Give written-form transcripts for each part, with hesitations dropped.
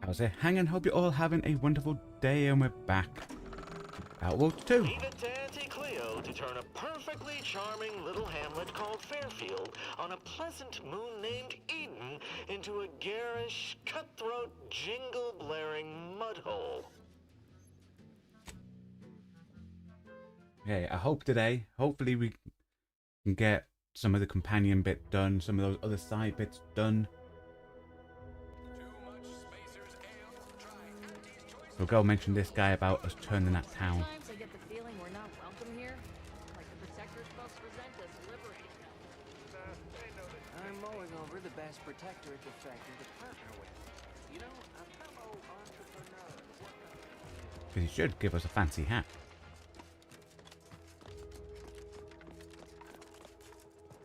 I'll say hang and hope you're all having a wonderful day, and we're back. Outworld 2. Leave it to Auntie Cleo to turn a perfectly charming little hamlet called Fairfield on a pleasant moon named Eden into a garish, cutthroat, jingle-blaring mudhole. Okay, I hope today, hopefully we can get some of the companion bit done, some of those other side bits done. We'll go mention this guy about us turning that town. Sometimes I get the feeling we're not welcome here. Like the protectors must resent us liberating them. I'm mulling over the best protectorate defector to partner with. You know, a fellow entrepreneur. Because he should give us a fancy hat.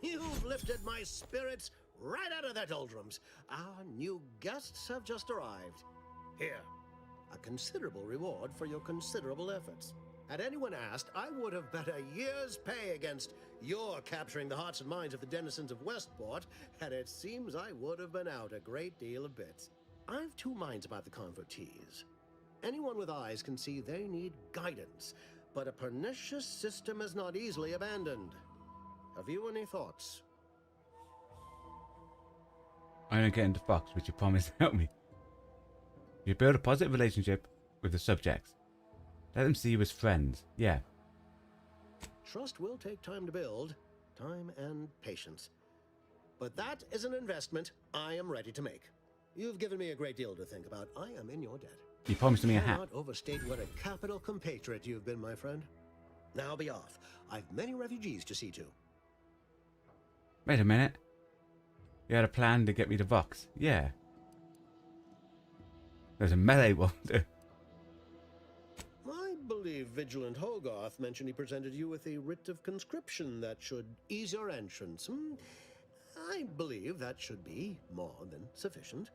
You've lifted my spirits right out of their doldrums. Our new guests have just arrived. Here, a considerable reward for your considerable efforts. Had anyone asked, I would have bet a year's pay against your capturing the hearts and minds of the denizens of Westport, and it seems I would have been out a great deal of bits. I've two minds about the convertees. Anyone with eyes can see they need guidance, but a pernicious system is not easily abandoned. Have you any thoughts? I'm gonna get into Fox, which you promised to help me. You build a positive relationship with the subjects. Let them see you as friends. Yeah. Trust will take time to build, time and patience. But that is an investment I am ready to make. You've given me a great deal to think about. I am in your debt. You promised me a hat. Cannot overstate what a capital compatriot you've been, my friend. Now be off. I've many refugees to see to. Wait a minute. You had a plan to get me to Vox. Yeah. There's a melee one too. I believe Vigilant Hogarth mentioned he presented you with a writ of conscription that should ease your entrance. I believe that should be more than sufficient.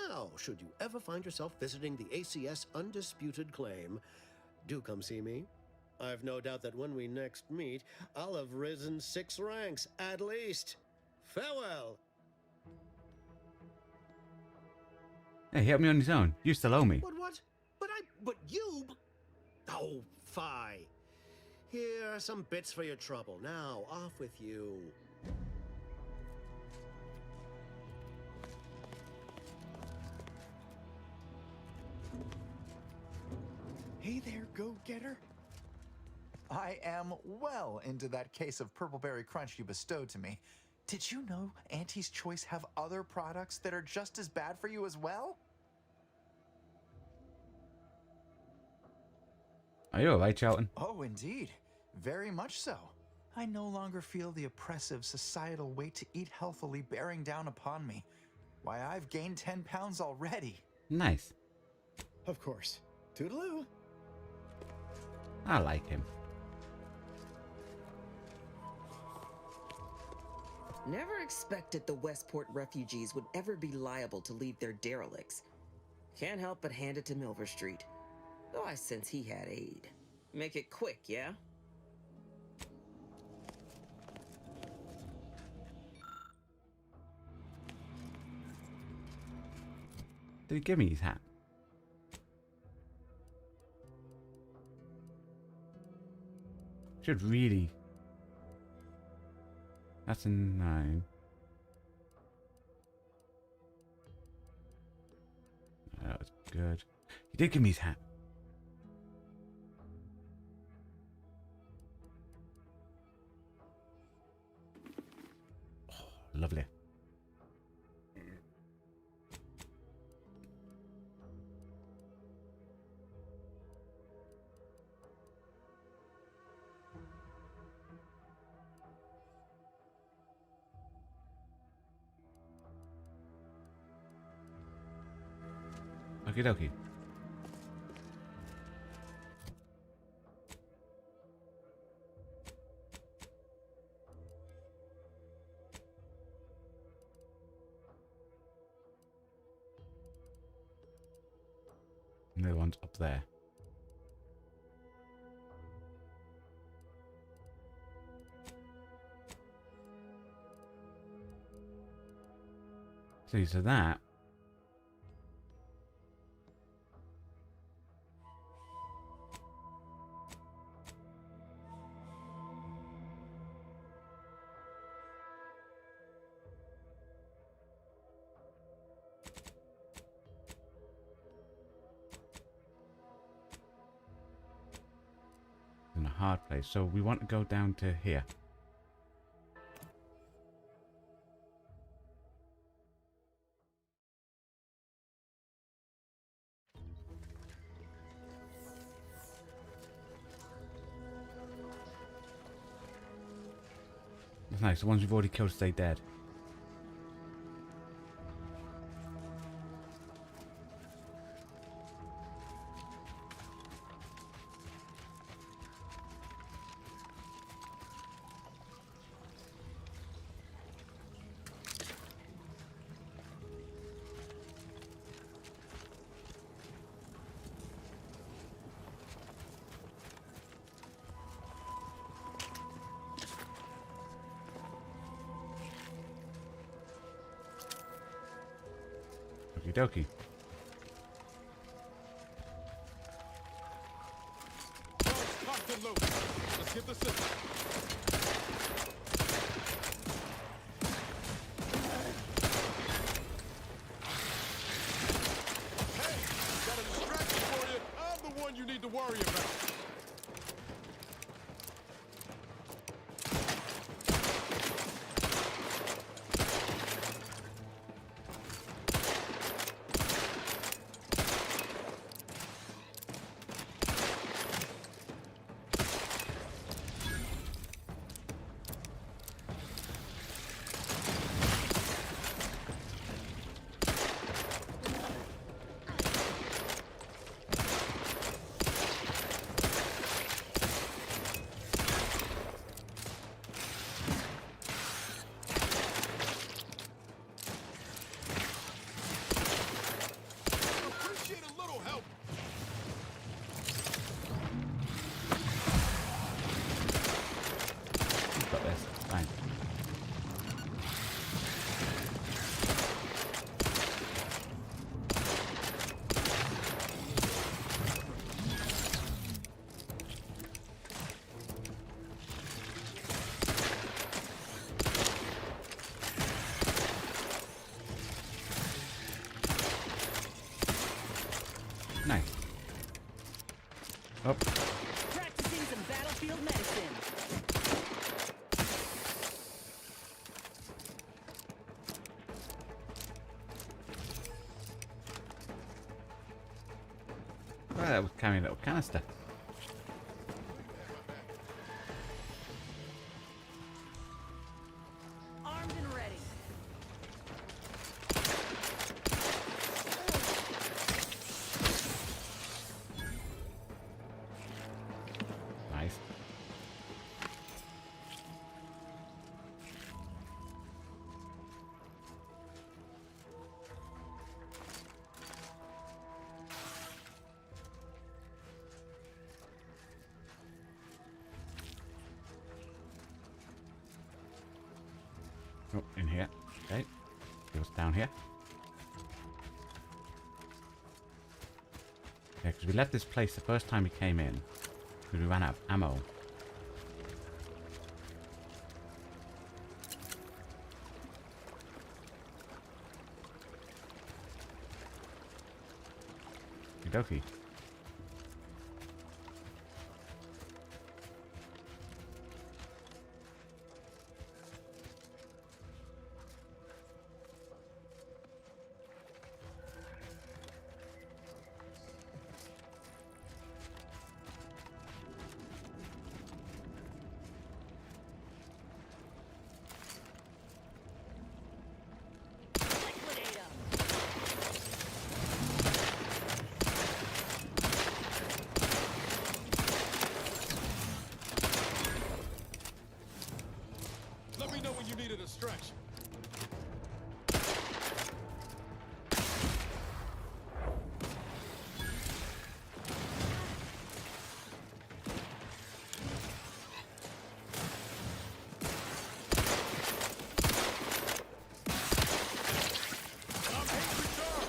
Now, should you ever find yourself visiting the ACS Undisputed Claim, do come see me. I've no doubt that when we next meet, I'll have risen 6 ranks, at least. Farewell! Hey, he helped me on his own. You still owe me. What? But you... Oh, fie. Here are some bits for your trouble. Now, off with you. Hey there, go-getter. I am well into that case of Purpleberry Crunch you bestowed to me. Did you know Auntie's Choice have other products that are just as bad for you as well? Are you alright, Charlton? Oh, indeed. Very much so. I no longer feel the oppressive societal weight to eat healthily bearing down upon me. Why, I've gained 10 pounds already. Nice. Of course. Toodaloo. I like him. Never expected the Westport refugees would ever be liable to leave their derelicts. Can't help but hand it to Milver Street. Though I sense he had aid. Make it quick, yeah? Did he give me his hat? Should really... That's a 9. That was good. He did give me his hat. Oh, lovely. Okie dokie. No one's up there. So that hard place. So we want to go down to here. It's nice. The ones we've already killed stay dead. Okie dokie. Let's get the system. Hey, got a distraction for you. I'm the one you need to worry about. Got this. Fine. Nice. Oh. Practicing some battlefield medicine. Well, that was carrying a little canister. Armed and ready. Nice. Oh, in here. Okay. See what's down here. Yeah, because we left this place the first time we came in. Because we ran out of ammo. Okie dokie. Liquidate 'em. Let me know when you need a distraction. I'm hit return.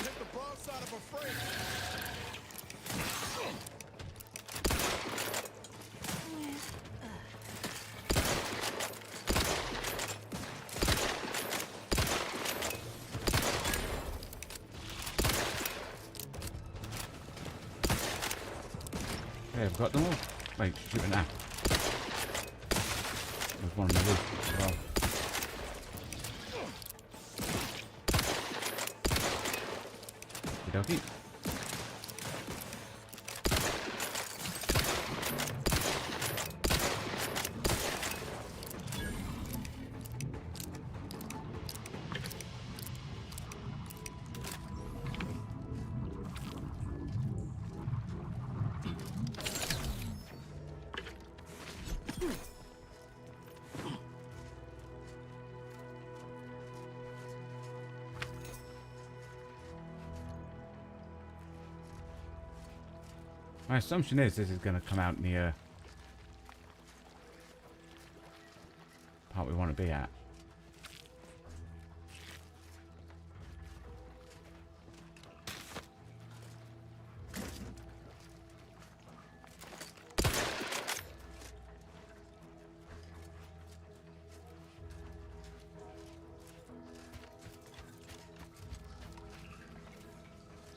Hit the broadside of a freight. Okay, I've got them all. Wait, shoot it now. There's one on the roof as well. Okey-dokey. My assumption is this is going to come out near the part we want to be at.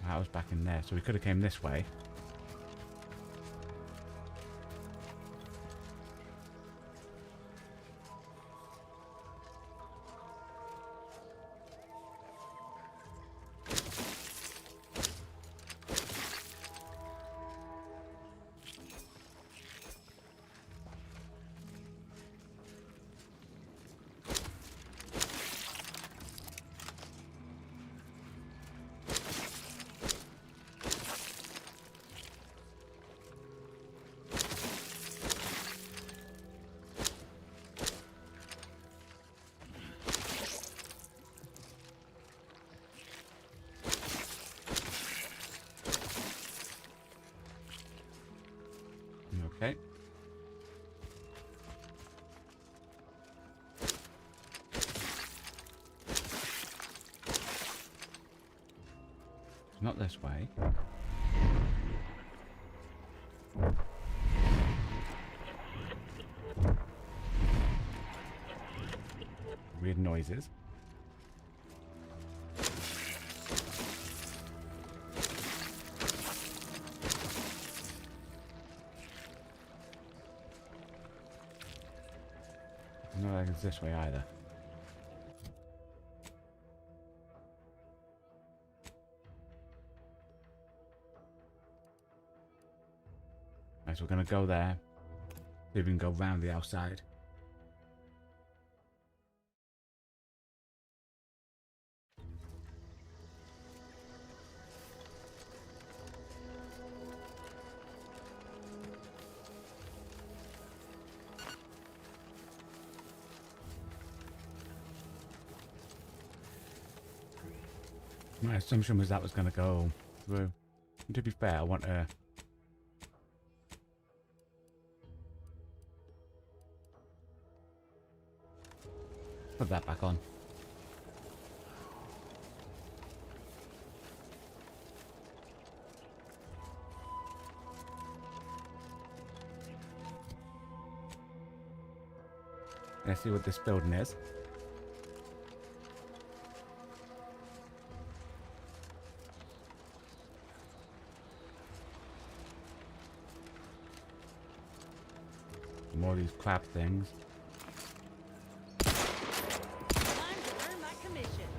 That was back in there, so we could have came this way. Okay. It's not this way. Weird noises. Not like it's this way either. Right, so we're going to go there. See if we can go round the outside. My assumption was that was going to go through. And to be fair, I want to... put that back on. Let's see what this building is. More of these crab things. Time to earn my commission.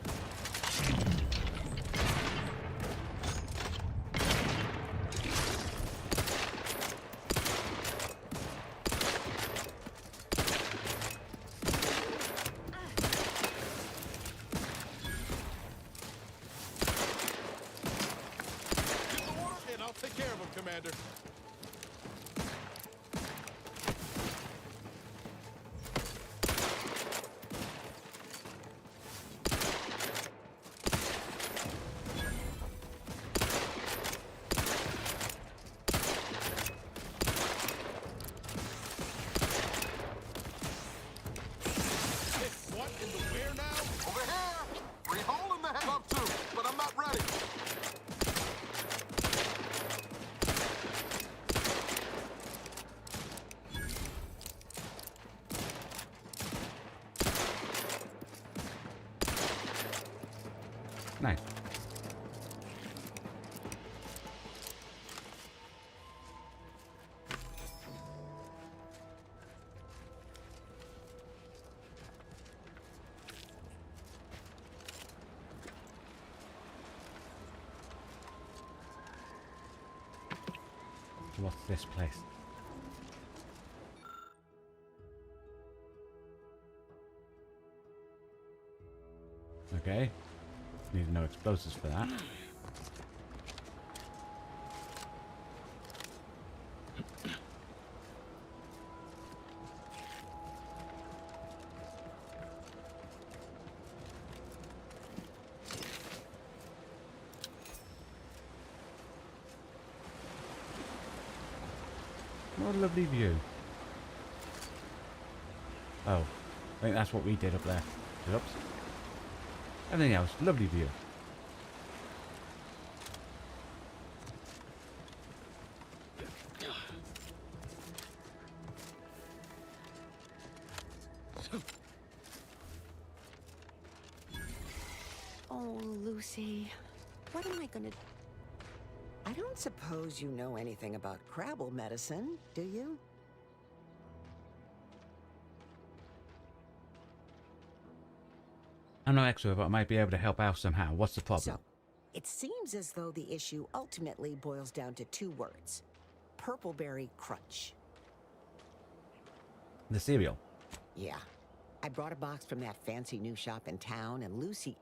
Get the water and I'll take care of him, Commander. What in the where now? Over here! Free hole in the head up too, but I'm not ready. Nice. So what's this place? Okay. Need no explosives for that. What a lovely view. Oh, I think that's what we did up there. Oops. Everything else, lovely view. Oh, Lucy, what am I gonna... I don't suppose you know anything about Crabble medicine, do you? I'm no expert, but I might be able to help out somehow. What's the problem? So, it seems as though the issue ultimately boils down to two words. Purpleberry Crunch. The cereal. Yeah. I brought a box from that fancy new shop in town, and Lucy...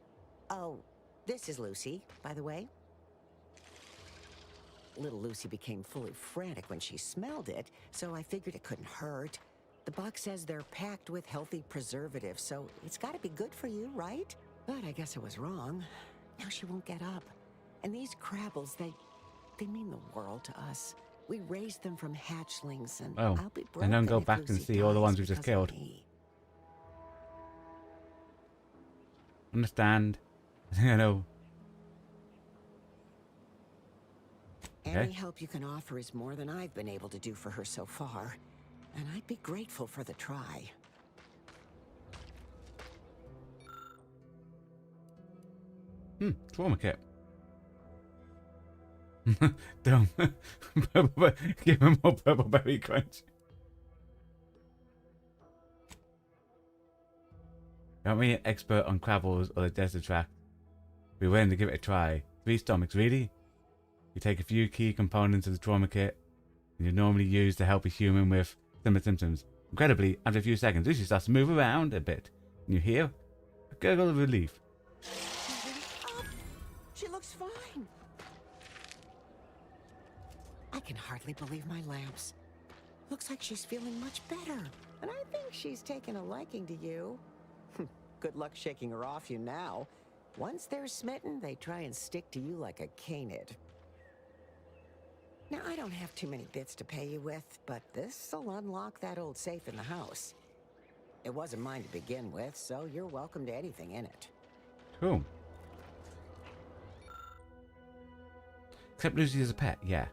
Oh, this is Lucy, by the way. Little Lucy became fully frantic when she smelled it, so I figured it couldn't hurt. The box says they're packed with healthy preservatives, so it's gotta be good for you, right? But I guess I was wrong. Now she won't get up. And these Crabbles, they mean the world to us. We raised them from hatchlings, and Oh, I'll be broken and then go if back and Lucy see all the dies ones we just because of killed. me. Understand. I know. Any Okay. help you can offer is more than I've been able to do for her so far. And I'd be grateful for the try. Trauma kit. Dumb. Give him more purple berry crunch. Aren't we an expert on Crabbles or the desert track? We're willing to give it a try. 3 stomachs, really? You take a few key components of the trauma kit and you normally use to help a human with similar symptoms. Incredibly, after a few seconds, Lucy starts to move around a bit. And you hear a gurgle of relief. She looks fine. I can hardly believe my lamps. Looks like she's feeling much better. And I think she's taken a liking to you. Good luck shaking her off you now. Once they're smitten, they try and stick to you like a canid. Now, I don't have too many bits to pay you with, but this'll unlock that old safe in the house. It wasn't mine to begin with, so you're welcome to anything in it. Cool. Except Lucy as a pet, yeah.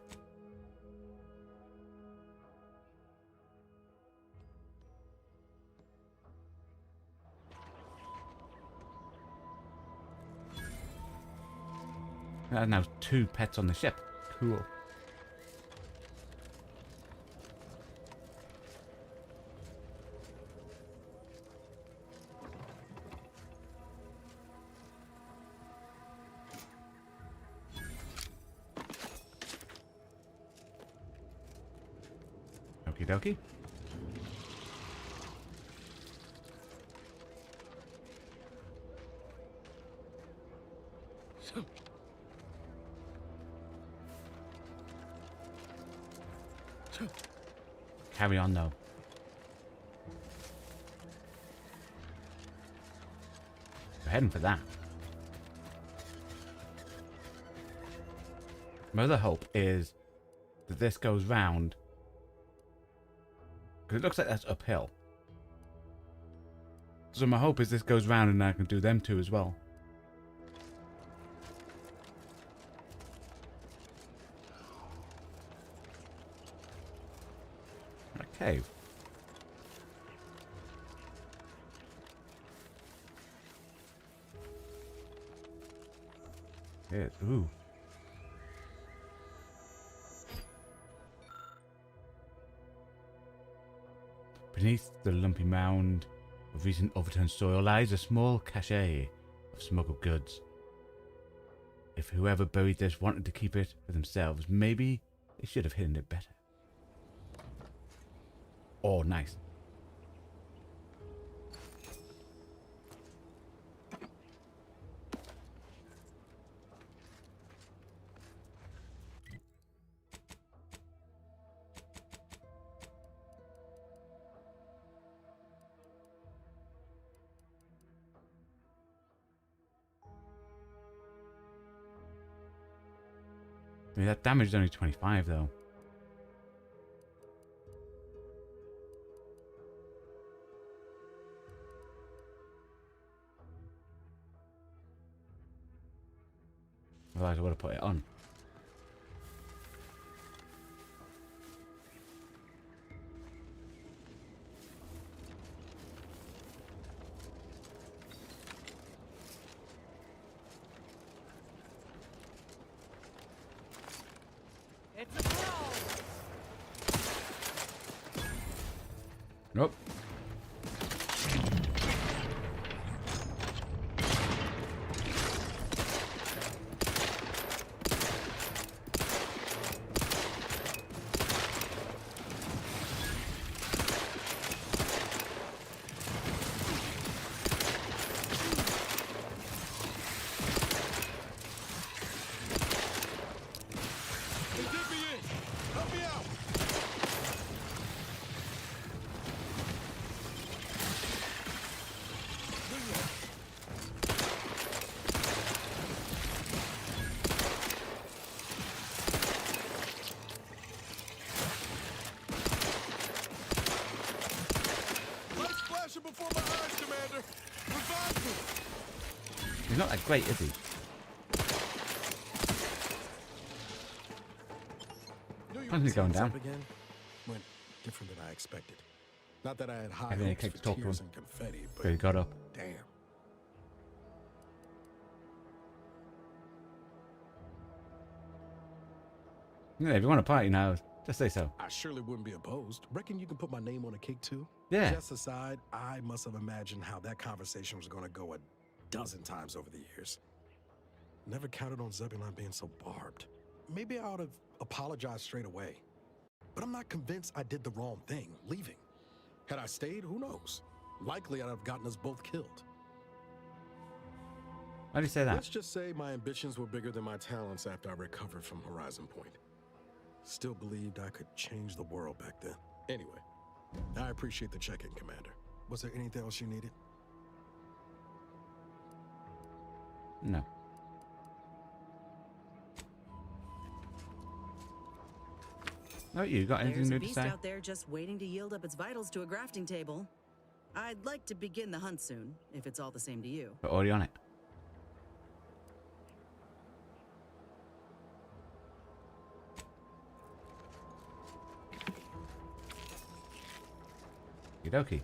Now 2 pets on the ship. Cool. Okie dokie. Carry on though. We're heading for that. My other hope is that this goes round. Because it looks like that's uphill. So my hope is this goes round and I can do them 2 as well. A cave. Yeah, ooh. Beneath the lumpy mound of recent overturned soil lies a small cache of smuggled goods. If whoever buried this wanted to keep it for themselves, maybe They should have hidden it better. Oh, nice. I mean, that damage is only 25 though. Otherwise I would have put it on. It's a brawl. Nope. They did me in. Help me out. Lights flashing before my eyes, Commander. Revive me. He's not that great, is he? How's it going down? Again? Went different than I expected. Not that I had high Everything hopes takes for talk to tears him. and confetti, So he but got up. damn. Yeah, if you want to party now, just say so. I surely wouldn't be opposed. Reckon you can put my name on a cake too? Yeah. Just aside, I must have imagined how that conversation was going to go a dozen times over the years. Never counted on Zebulon being so barbed. Maybe I ought to apologize straight away. But I'm not convinced I did the wrong thing, leaving. Had I stayed, who knows? Likely I'd have gotten us both killed. Why do you say that? Let's just say my ambitions were bigger than my talents after I recovered from Horizon Point. Still believed I could change the world back then. Anyway, I appreciate the check-in, Commander. Was there anything else you needed? No. No, you got anything There's a new to beast say? out there just waiting to yield up its vitals to a grafting table. I'd like to begin the hunt soon, if it's all the same to you. We're already on it. Okie dokie.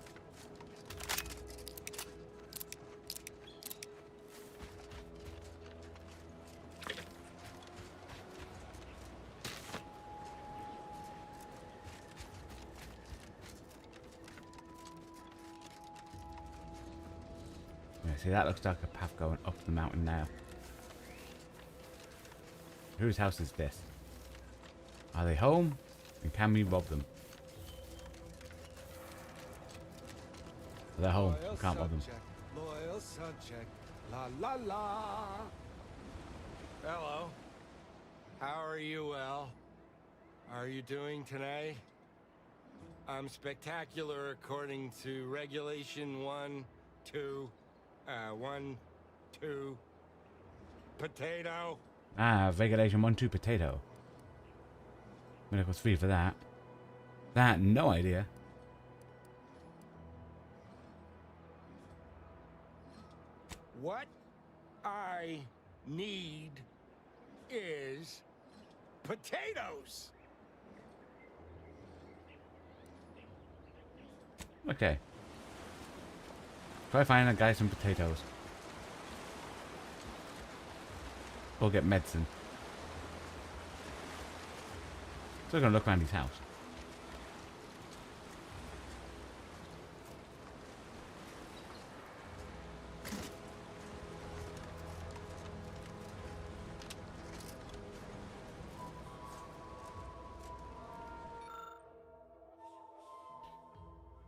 Yeah, see, that looks like a path going up the mountain now. Whose house is this? Are they home? And can we rob them? They're home. We can't rob them. Loyal subject. La la la. Hello. How are you, well? Are you doing today? I'm spectacular according to regulation 1, 2, 1, 2. Potato. Ah, regulation 1, 2 potato. I'm gonna go 3 for that. That, no idea. What I need is potatoes. Okay. Try finding a guy some potatoes. Or get medicine. So we're gonna look around his house.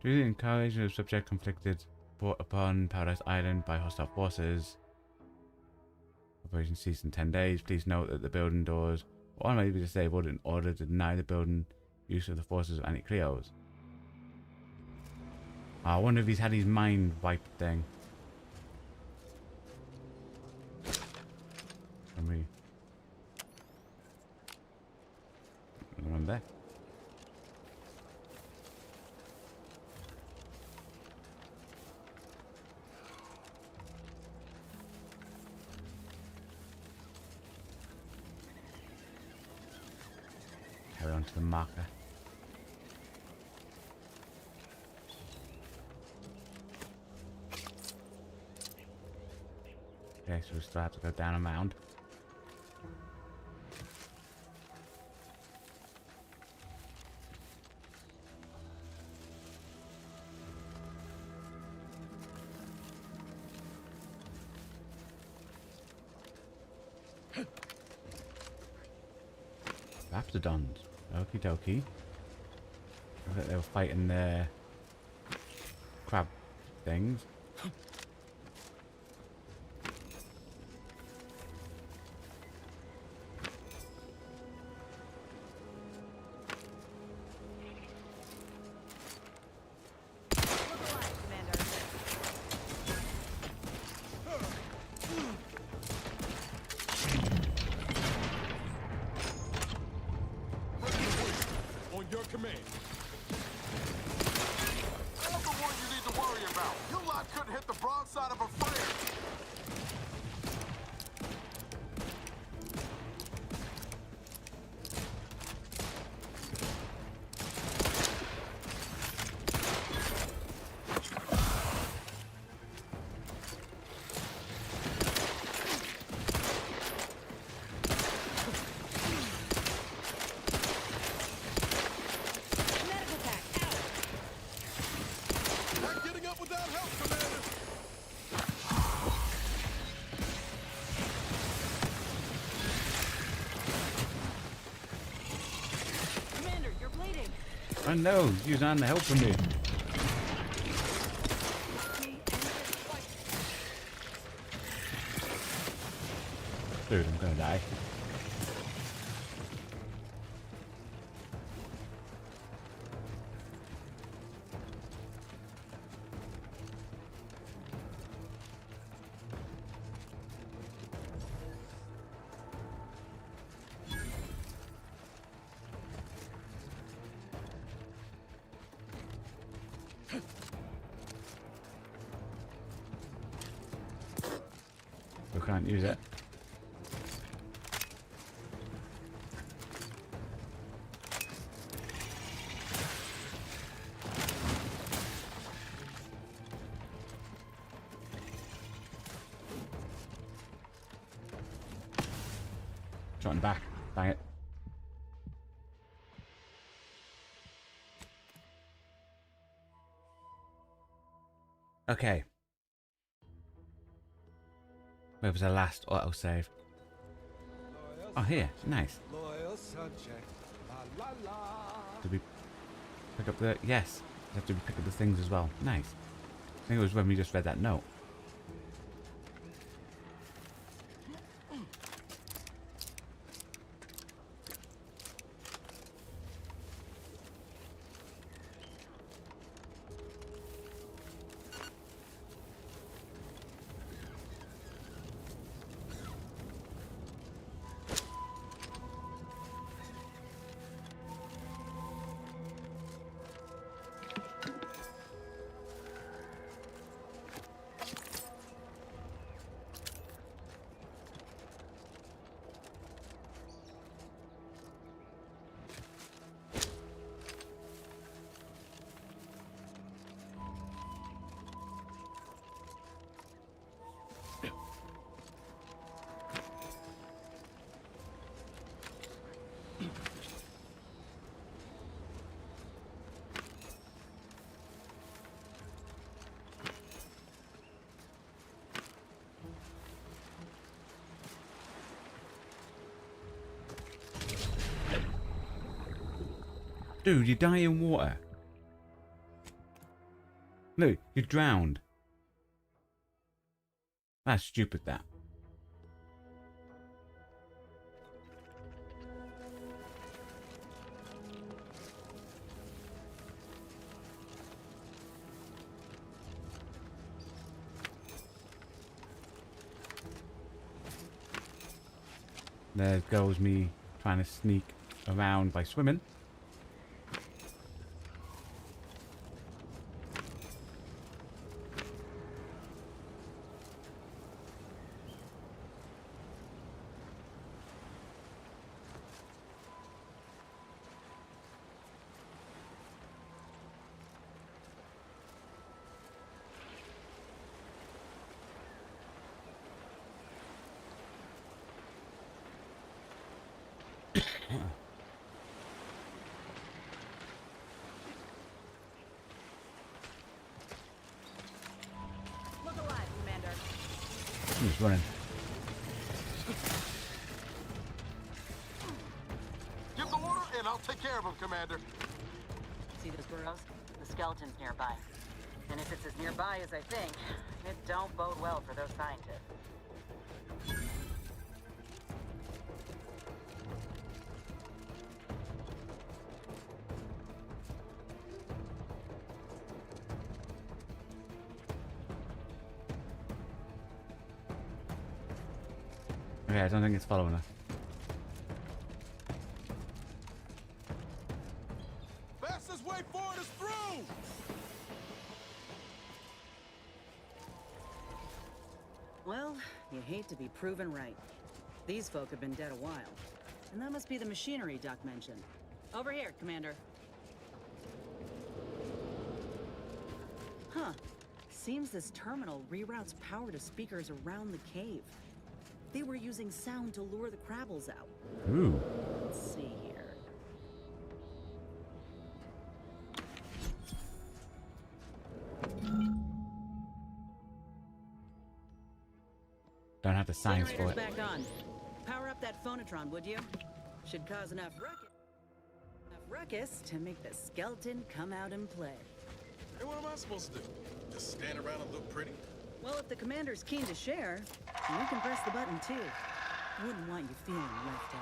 Due to the encouragement of subject conflicted brought upon Paradise Island by hostile forces. Operation ceased in 10 days. Please note that the building doors will automatically be disabled in order to deny the building use of the forces of anti-Cleos. I wonder if he's had his mind wiped thing. Can we... One there. Carry on to the marker. Okay, so we still have to go down a mound. Raptidons. Okie dokie. I thought they were fighting their crab things. On your command. I'm the one you need to worry about. You lot couldn't hit the broadside of a friend. Not getting up without help, Commander. Commander, you're bleeding. I know, you're not helping me. Dude, I'm gonna die. We can't use it. Shot in the back. Bang it. Okay. Where was the last autosave? Oh, here. Nice. Loyal subject. La la la. Did we pick up the... Yes. We have to pick up the things as well. Nice. I think it was when we just read that note. Dude, you die in water. No, you drowned. That's stupid, that. There goes me trying to sneak around by swimming. Look alive, Commander. I'm just running. Give the order and I'll take care of him, Commander. See those burrows? The skeleton's nearby. And if it's as nearby as I think, it don't bode well for those scientists. Okay, I don't think it's following us. Fastest way forward is through! Well, you hate to be proven right. These folk have been dead a while. And that must be the machinery Duck mentioned. Over here, Commander. Huh. Seems this terminal reroutes power to speakers around the cave. They were using sound to lure the Crabbles out. Ooh. Let's see here. Don't have the science for Generator's it. back on. Power up that phonotron, would you? Should cause enough ruckus to make the skeleton come out and play. Hey, what am I supposed to do? Just stand around and look pretty? Well, if the commander's keen to share, you can press the button too. Wouldn't want you feeling left out.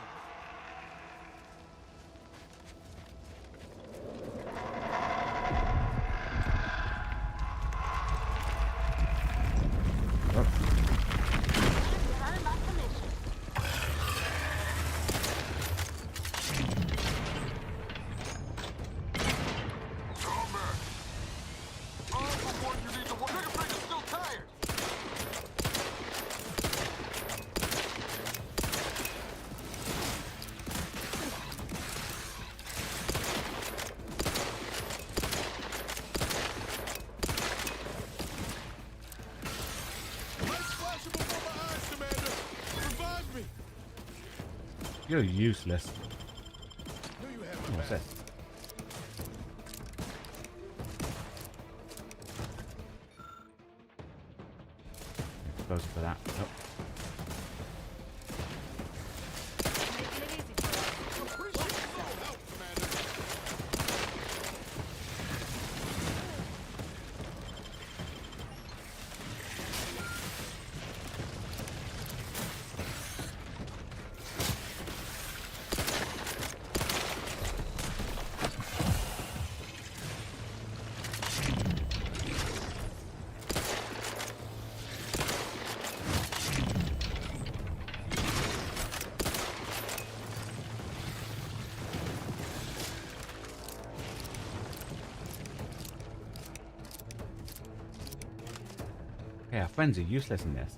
You're useless. What's this? Close for that. Oh. Okay, our friends are useless in this.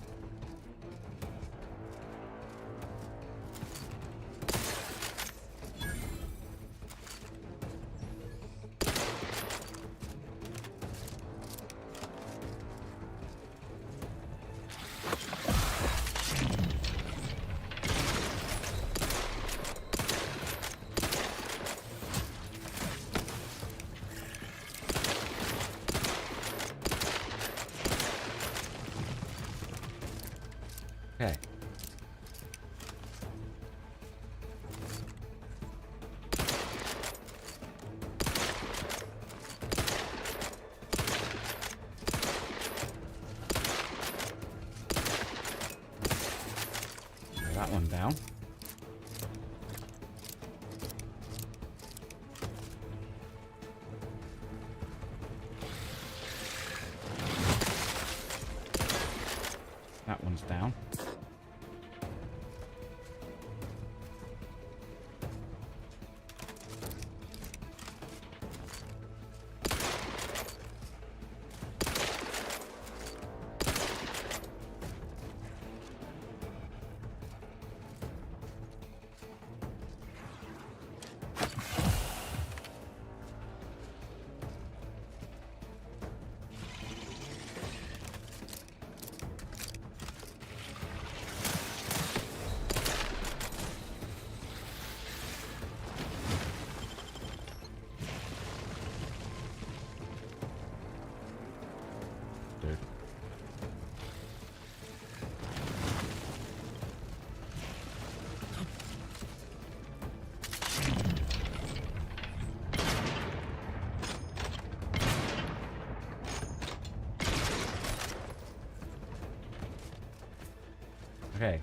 Okay.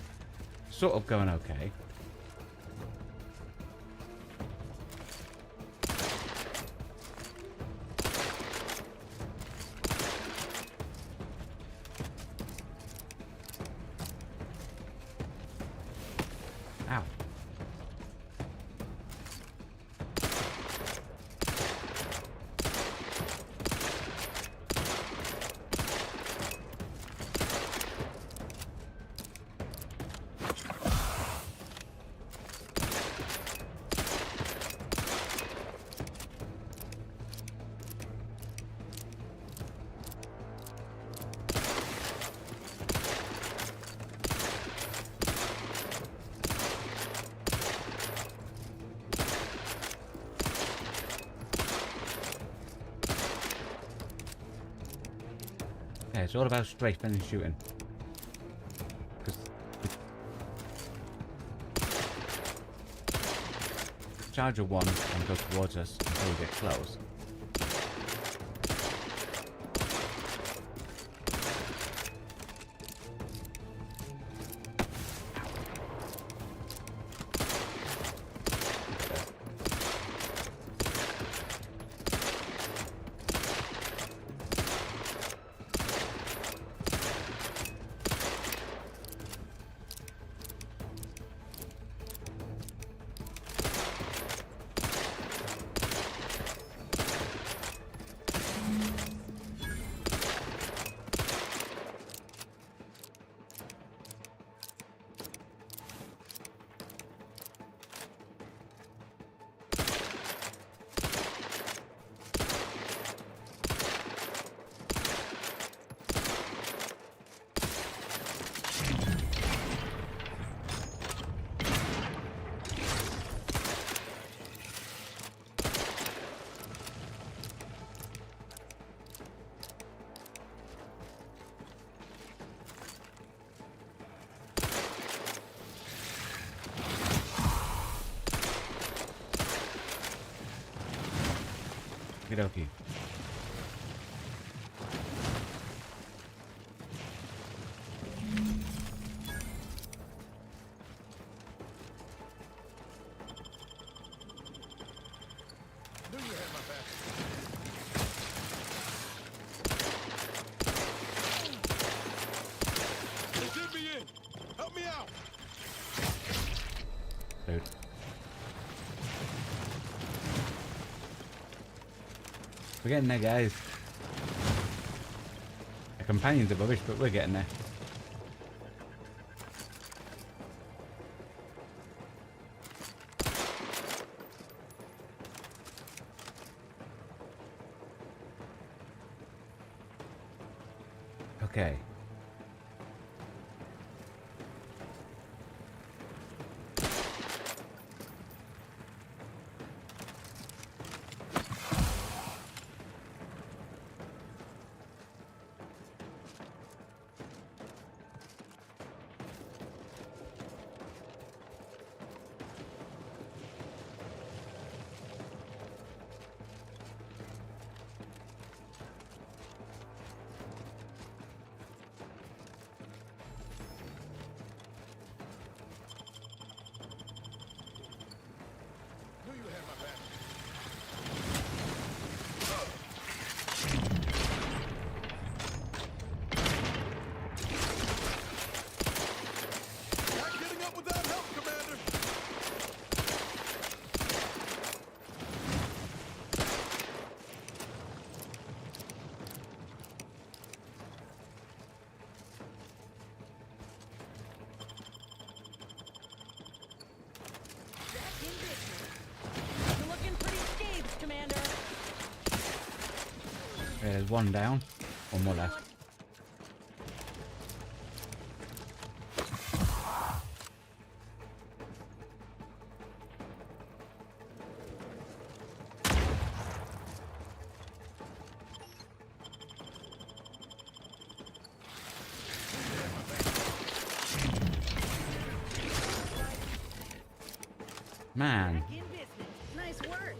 Sort of going okay. Ow. Yeah, it's all about strafing and shooting. 'Cause Charger 1 and go towards us until we get close. Okie dokie. Help me out. Dude. We're getting there, guys. Our companions are rubbish, but we're getting there. Okay. You're looking pretty scathed, Commander. There's one down. One more left. Man. Back in business. Nice work.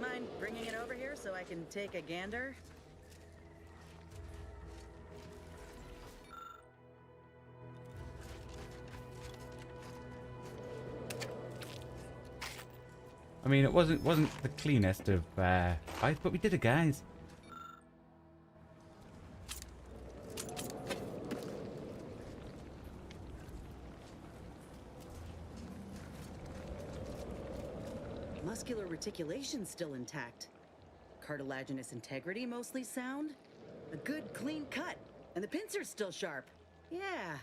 Mind bringing it over here so I can take a gander? I mean, it wasn't the cleanest of fights, but we did it, guys. Muscular reticulation's still intact. Cartilaginous integrity mostly sound. A good clean cut. And the pincer's still sharp. Yeah,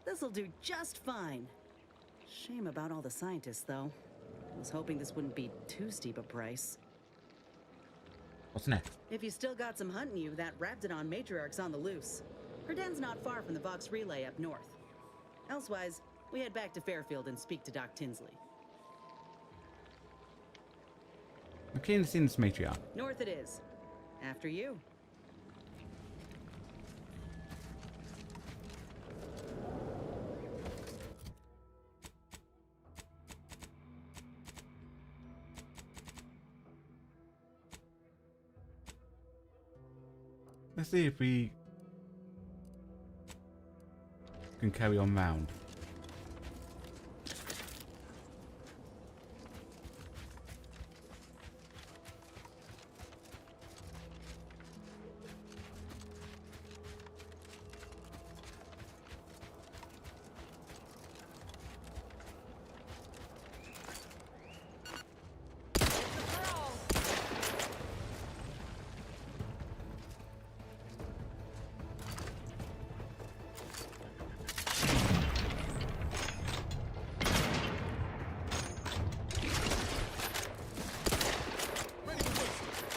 this'll do just fine. Shame about all the scientists, though. I was hoping this wouldn't be too steep a price. What's next? If you still got some hunt in you, that Raptidon matriarch's on the loose. Her den's not far from the Vox Relay up north. Elsewise, we head back to Fairfield and speak to Doc Tinsley. I'm keen to see this matriarch. North it is. After you. Let's see if we can carry on round.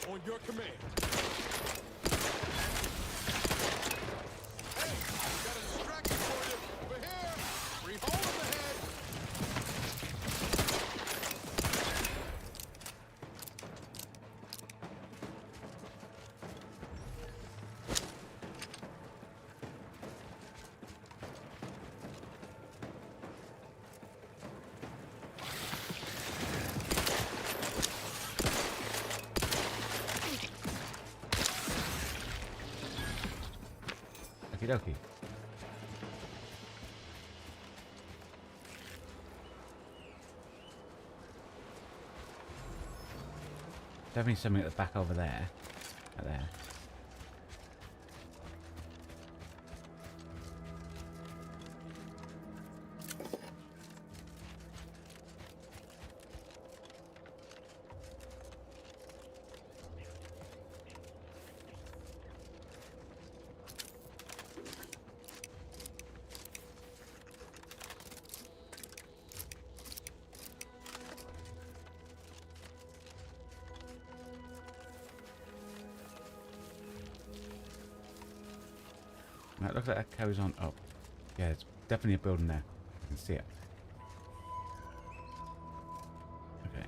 On your command. Hey, got a distraction for you. Over here. Free hole in the head. Okie dokie. Definitely something at the back over there. Right there. That looks like that carries on up. Yeah, it's definitely a building there. I can see it. Okay.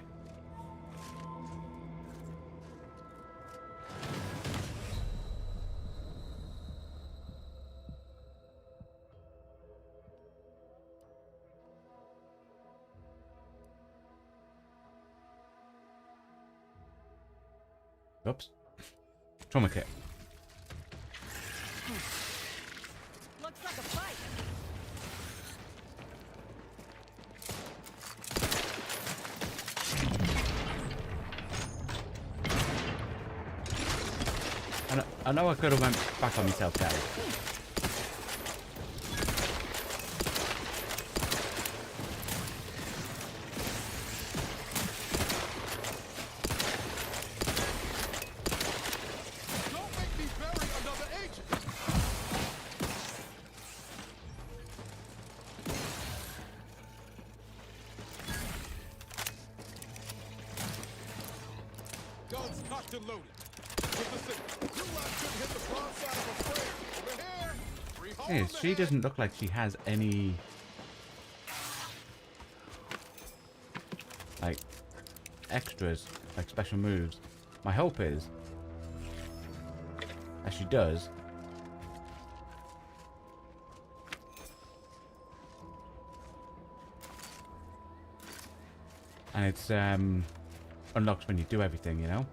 Oops. Trauma kit. Looks like a fight. I know I could have went back on myself, guys. Don't make me bury another agent. Guns cocked and loaded. With the signal. You lot couldn't hit the broadside of a frame. Over here. Free hole in Yeah, the she head. doesn't look like she has any like extras, like special moves. My hope is, as she does, and it's unlocks when you do everything, you know.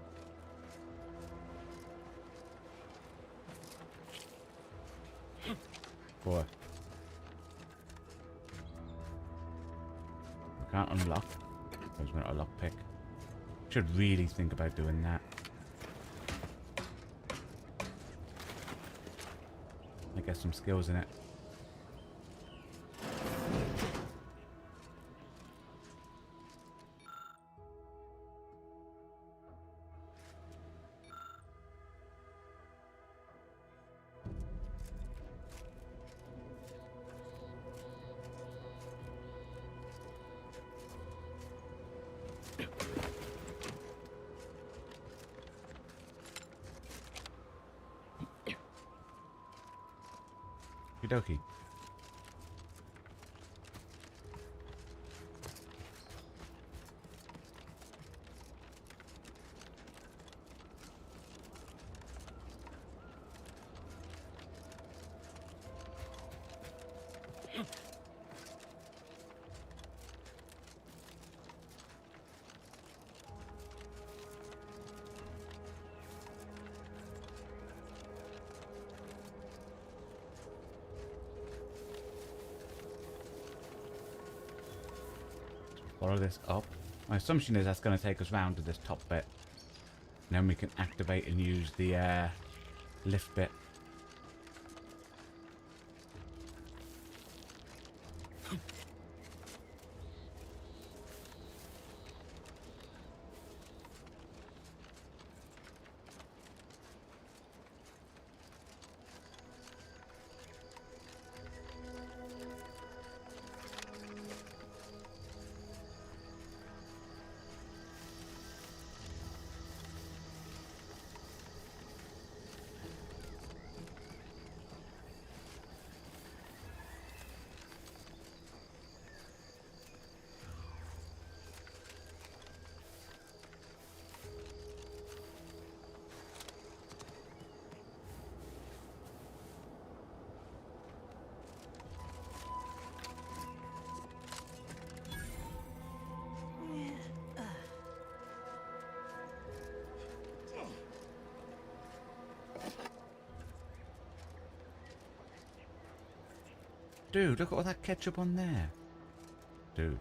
Boy, I can't unlock. I was going to unlock pick. Should really think about doing that. I get some skills in it. Okie dokie. Follow this up. My assumption is that's going to take us round to this top bit. And then we can activate and use the lift bit. Dude, look at all that ketchup on there. Dude,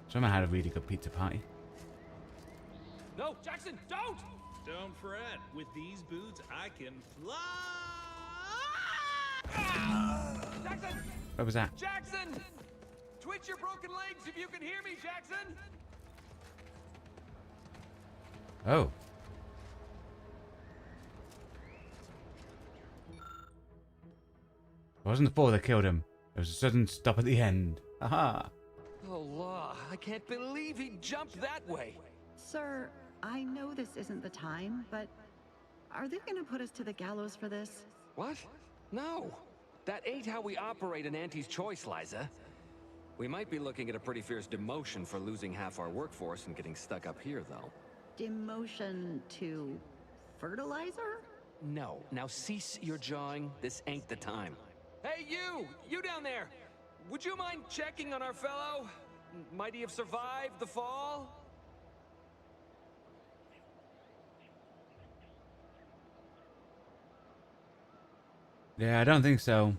someone had a really good pizza party. No, Jackson, don't! Don't fret. With these boots, I can fly! Jackson! What was that? Jackson! Twitch your broken legs if you can hear me, Jackson! Oh. It wasn't the fall that killed him. It was a sudden stop at the end. Aha! Oh, law. I can't believe he jumped that way. Sir, I know this isn't the time, but are they gonna put us to the gallows for this? What? No. That ain't how we operate in Auntie's Choice, Liza. We might be looking at a pretty fierce demotion for losing half our workforce and getting stuck up here, though. Demotion to fertilizer? No. Now cease your jawing. This ain't the time. Hey, you! You down there! Would you mind checking on our fellow? Might he have survived the fall? Yeah, I don't think so.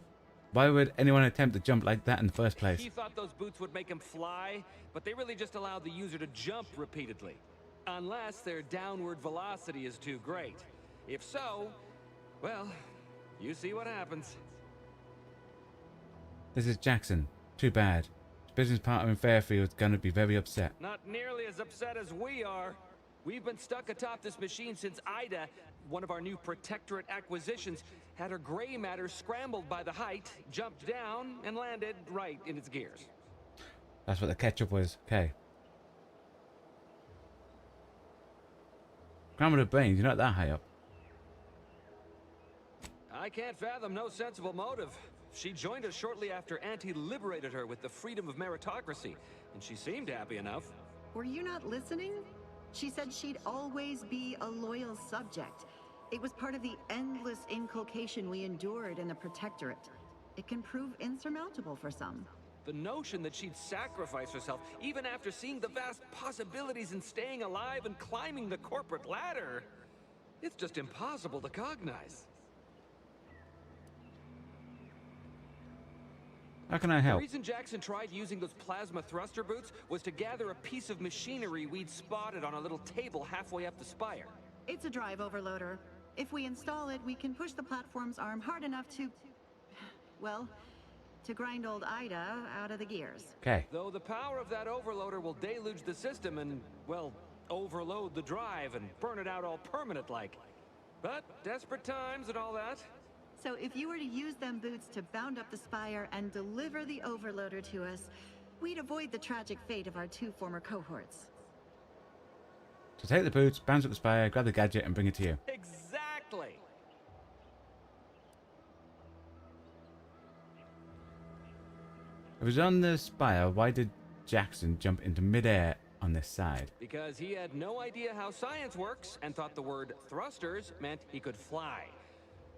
Why would anyone attempt to jump like that in the first place? He thought those boots would make him fly, but they really just allow the user to jump repeatedly. Unless their downward velocity is too great. If so, well, you see what happens. This is Jackson. Too bad. His business partner in Fairfield's gonna be very upset. Not nearly as upset as we are. We've been stuck atop this machine since Ida, one of our new Protectorate acquisitions, had her gray matter scrambled by the height, jumped down, and landed right in its gears. That's what the ketchup was. Okay. Grammar of brains, you're not that high up. I can't fathom no sensible motive. She joined us shortly after Auntie liberated her with the freedom of meritocracy, and she seemed happy enough. Were you not listening? She said she'd always be a loyal subject. It was part of the endless inculcation we endured in the Protectorate. It can prove insurmountable for some. The notion that she'd sacrifice herself, even after seeing the vast possibilities in staying alive and climbing the corporate ladder, it's just impossible to cognize. How can I help? The reason Jackson tried using those plasma thruster boots was to gather a piece of machinery we'd spotted on a little table halfway up the spire. It's a drive overloader. If we install it, we can push the platform's arm hard enough to... well, to grind old Ida out of the gears. Okay. Though the power of that overloader will deluge the system and, well, overload the drive and burn it out all permanent-like. But desperate times and all that. So if you were to use them boots to bound up the spire and deliver the overloader to us, we'd avoid the tragic fate of our 2 former cohorts. So take the boots, bounce up the spire, grab the gadget, and bring it to you. Exactly. If it was on the spire, why did Jackson jump into midair on this side? Because he had no idea how science works and thought the word thrusters meant he could fly.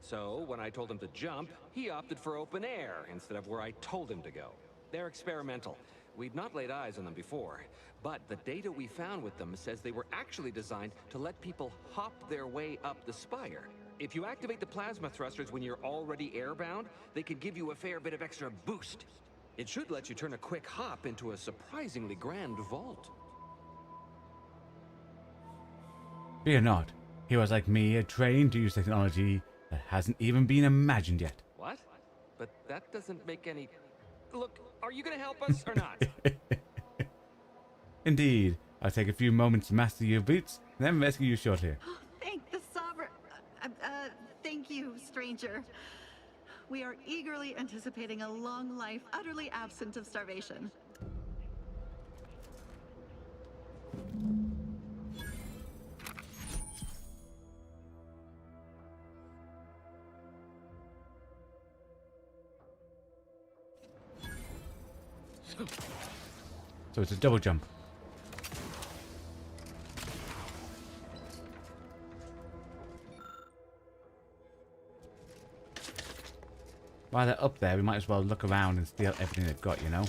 So when I told him to jump, he opted for open air instead of where I told him to go. They're experimental. We'd not laid eyes on them before, but the data we found with them says they were actually designed to let people hop their way up the spire. If you activate the plasma thrusters when you're already airbound, they could give you a fair bit of extra boost. It should let you turn a quick hop into a surprisingly grand vault. Fear not. Heroes like me are trained to use technology that hasn't even been imagined yet. What? But that doesn't make any... Look, are you gonna help us or not? Indeed. I'll take a few moments to master your boots, and then rescue you shortly. Thank the Sovereign... thank you, stranger. We are eagerly anticipating a long life utterly absent of starvation. So it's a double jump. While they're up there, we might as well look around and steal everything they've got, you know?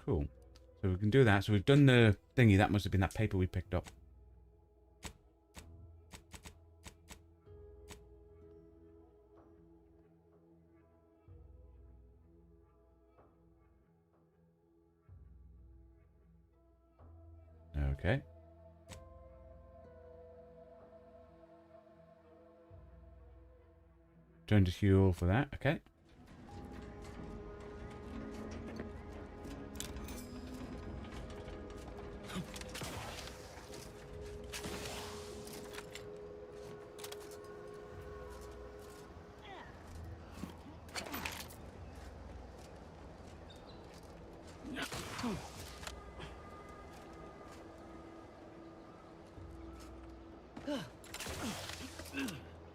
Cool. So we can do that. So we've done the thingy. That must have been that paper we picked up. Okay. Turn to fuel for that. Okay.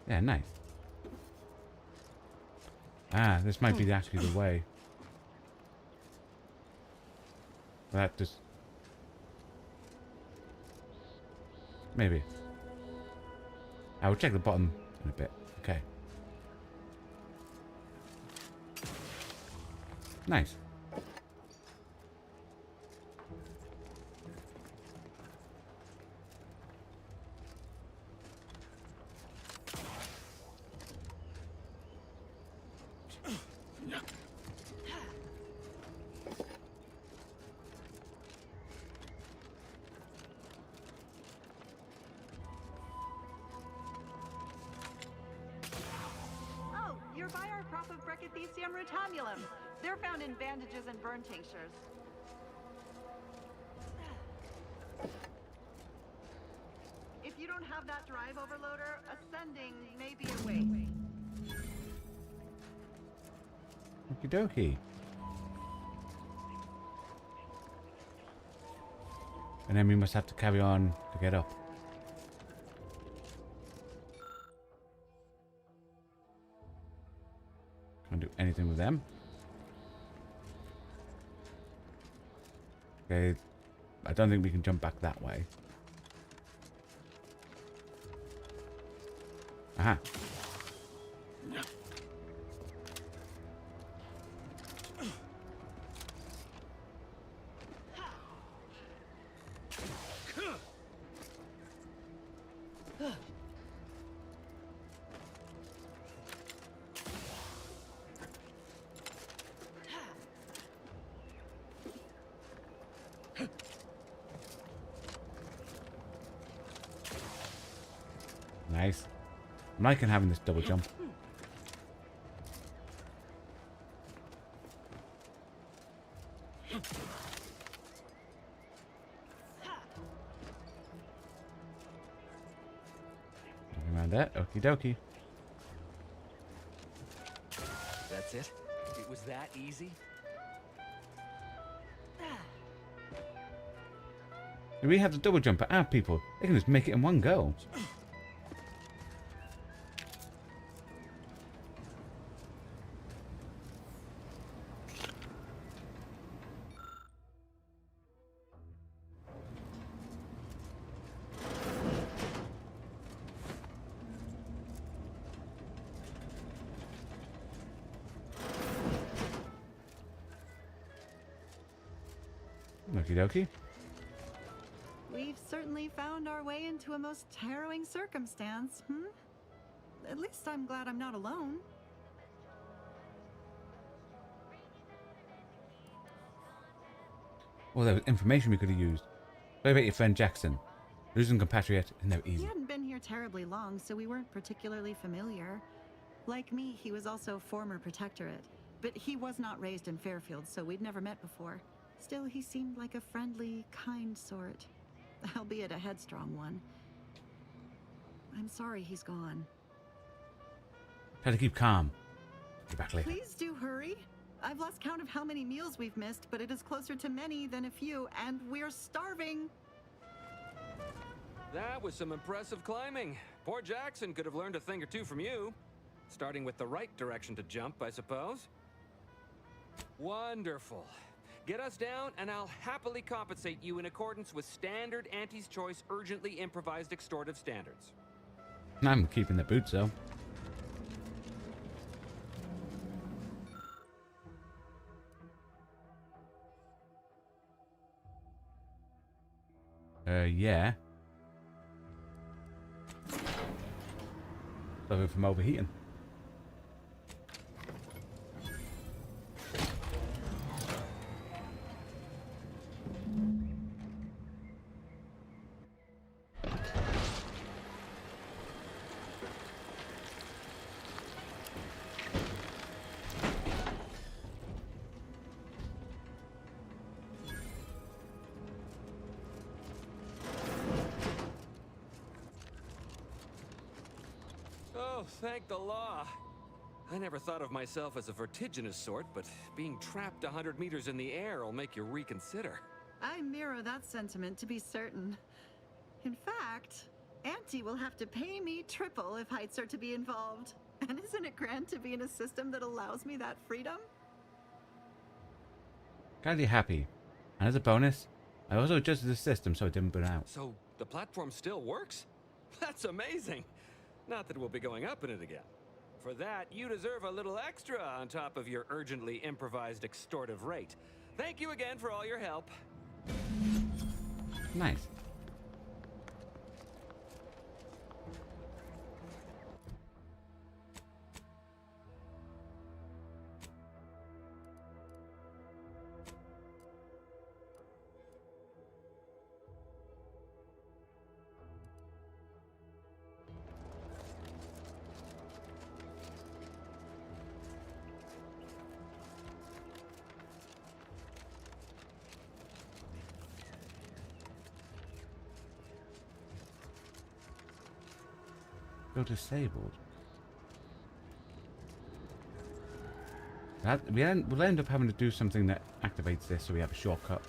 Yeah, nice. Ah, this might be actually the way. That just... maybe. I will check the bottom in a bit. Okay. Nice. Oh, you're by our crop of Brachythecium rotamulum. They're found in bandages and burn tinctures. If you don't have that drive overloader, ascending may be a waste. Okie dokie. And then we must have to carry on to get up. with them. Okay, I don't think we can jump back that way. Aha. Nice. I'm liking having this double jump. Around that, okie dokie. That's it? It was that easy? If we have the double jump at our people, they can just make it in one go. Okie dokie. We've certainly found our way into a most harrowing circumstance, At least I'm glad I'm not alone. Well, there was information we could have used. What about your friend Jackson? Losing compatriot is never He easy. hadn't been here terribly long, so we weren't particularly familiar. Like me, he was also former protectorate, but he was not raised in Fairfield, so we'd never met before. Still, he seemed like a friendly, kind sort, albeit a headstrong one. I'm sorry he's gone. Try to keep calm. Be back later. Please do hurry. I've lost count of how many meals we've missed, but it is closer to many than a few, and we're starving. That was some impressive climbing. Poor Jackson could have learned a thing or two from you. Starting with the right direction to jump, I suppose. Wonderful. Get us down, and I'll happily compensate you in accordance with standard Auntie's Choice urgently improvised extortive standards. I'm keeping the boots though. Yeah. Suffering from overheating. Oh, thank the law. I never thought of myself as a vertiginous sort, but being trapped 100 meters in the air will make you reconsider. I mirror that sentiment, to be certain. In fact, Auntie will have to pay me triple if heights are to be involved. And isn't it grand to be in a system that allows me that freedom? Glad you're happy. And as a bonus, I also adjusted the system so it didn't burn out. So, the platform still works? That's amazing! Not that we'll be going up in it again. For that, you deserve a little extra on top of your urgently improvised extortive rate. Thank you again for all your help. Nice. Still disabled. We'll end up having to do something that activates this so we have a shortcut.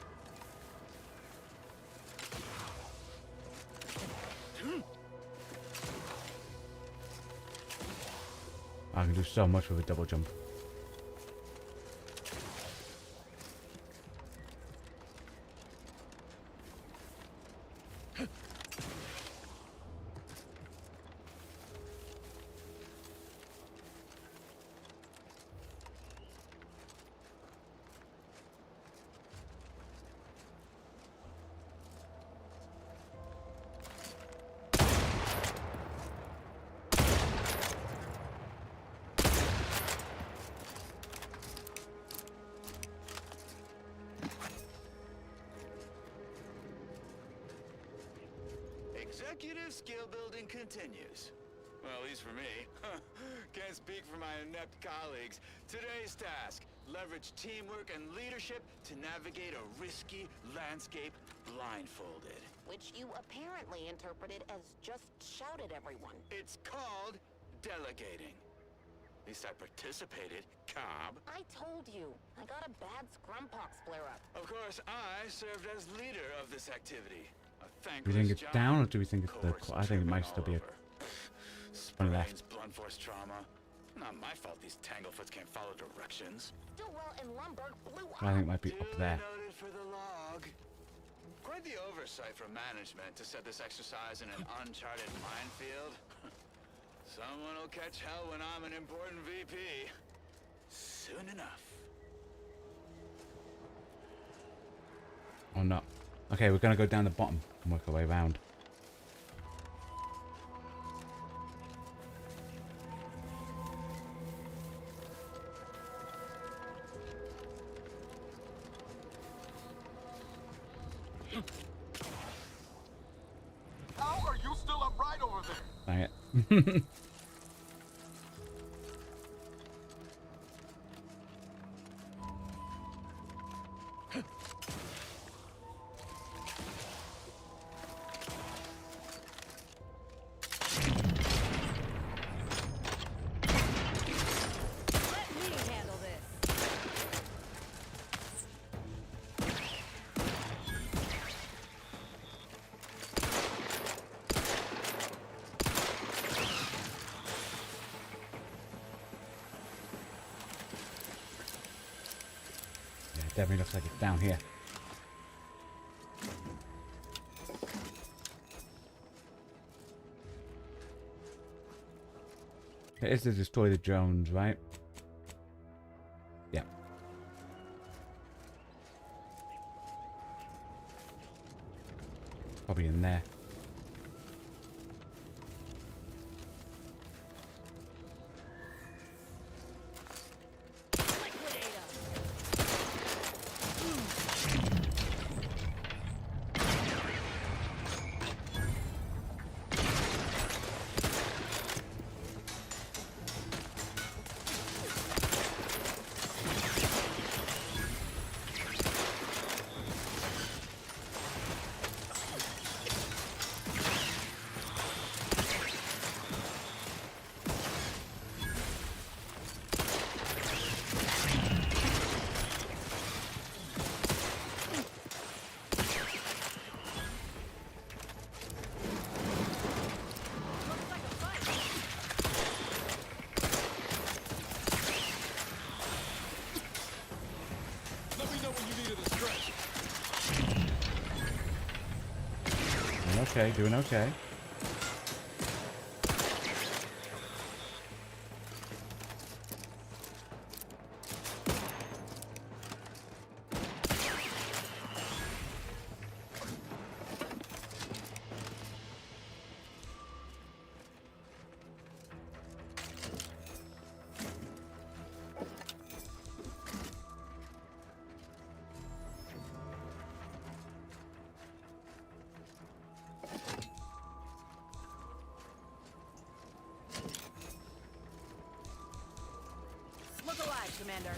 I can do so much with a double jump. executive skill building continues. Well, at least for me. Can't speak for my inept colleagues. Today's task, leverage teamwork and leadership to navigate a risky landscape blindfolded. Which you apparently interpreted as just shout at everyone. It's called delegating. At least I participated, Cobb. I told you, I got a bad scrumpox flare-up. Of course, I served as leader of this activity. A Do we think thankless it's job. down, or do we think it's the? I think it might still be a one left. Blunt force trauma. Not my fault these tanglefoots can't follow directions. Stillwell and Lumberg blew up. I think it might be up there. Noted for the log. Quite the oversight from management to set this exercise in an uncharted minefield. Someone will catch hell when I'm an important VP. Soon enough. Or not. Okay, we're gonna go down the bottom and work our way around. How are you still upright over there? Dang it. Let me handle this. Yeah, it definitely looks like it's down here. It is to destroy the drones, right? Yeah. Probably in there. Let me know when you needed a stretch. Doing okay, doing okay. Look alive, Commander.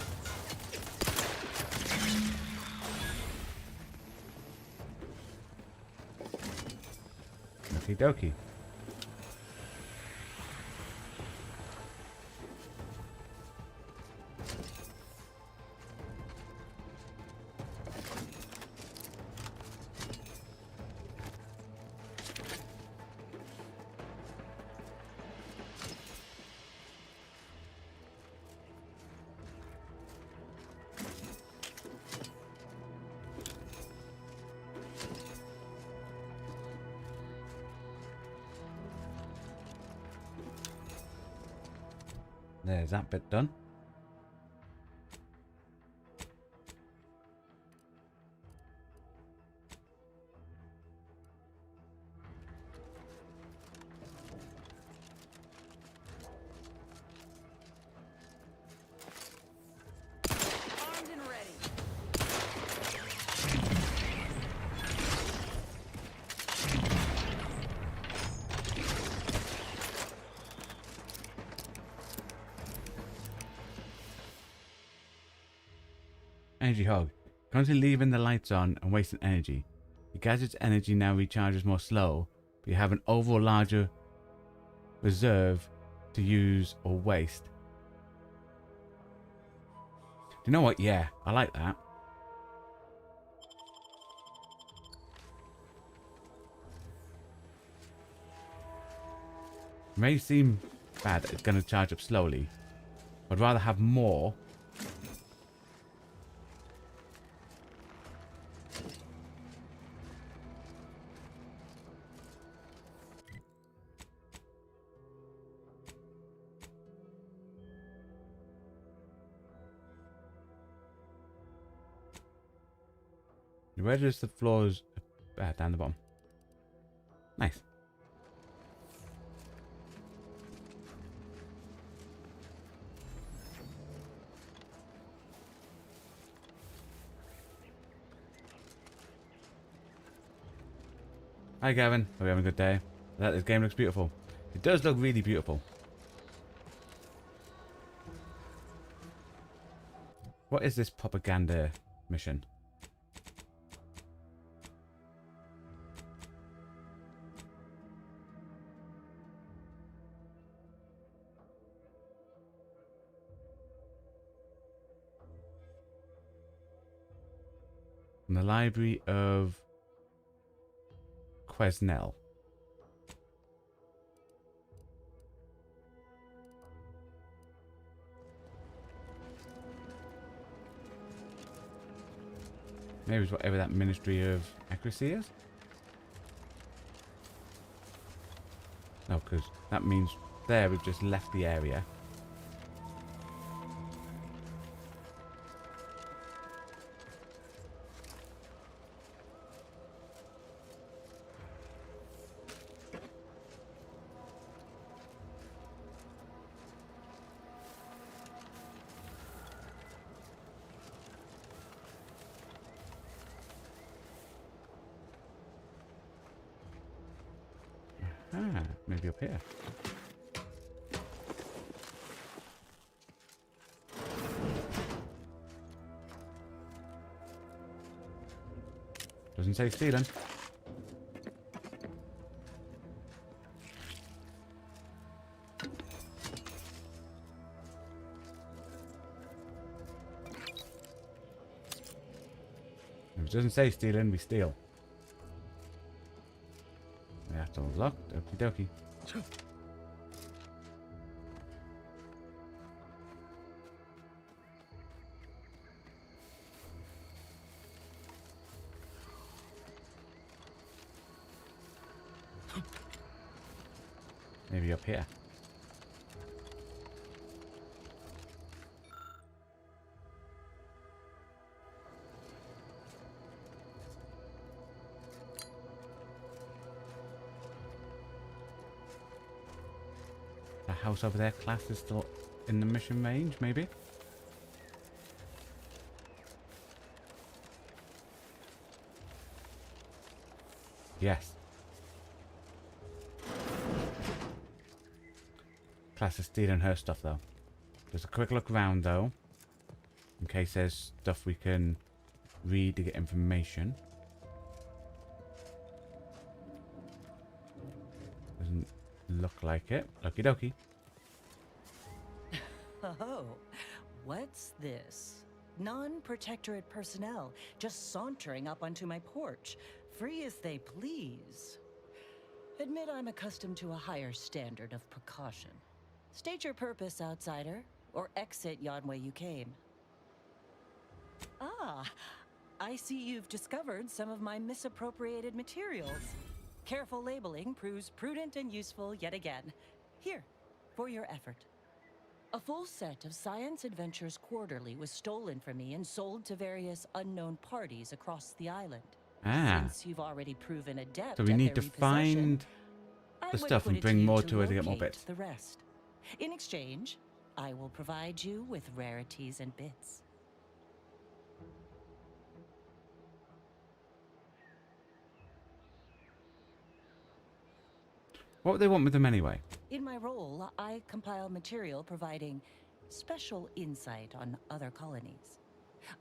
Okie dokie. There's that bit done. Armed and ready. Energy hog. Constantly leaving the lights on and wasting energy. The gadget's energy now recharges more slow, but you have an overall larger reserve to use or waste. Do you know what? Yeah, I like that. It may seem bad that it's going to charge up slowly. I'd rather have more. Where does the floors down the bottom? Nice. Hi Gavin, hope you're having a good day. This game looks beautiful. It does look really beautiful. What is this propaganda mission? From the Library of Quesnel. Maybe it's whatever that Ministry of Accuracy is? No, because that means there we've just left the area. Ah, maybe up here. Doesn't say stealing. If it doesn't say stealing, we steal. We have to unlock. Okie dokie. Maybe up here. The house over there, class is still in the mission range, maybe? Yes. Class is stealing her stuff though. Just a quick look around though, in case there's stuff we can read to get information. Doesn't look like it. Okie dokie. Oh, what's this? Non-protectorate personnel just sauntering up onto my porch, free as they please. Admit I'm accustomed to a higher standard of precaution. State your purpose, outsider, or exit yon way you came. Ah, I see you've discovered some of my misappropriated materials. Careful labeling proves prudent and useful yet again. Here, for your effort. A full set of Science Adventures Quarterly was stolen from me and sold to various unknown parties across the island. Ah. Since you've already proven adept So we at need their to repossession, find I the would stuff put and it bring you more to her to get more locate bits. the rest. In exchange, I will provide you with rarities and bits. What would they want with them anyway? In my role, I compile material providing special insight on other colonies.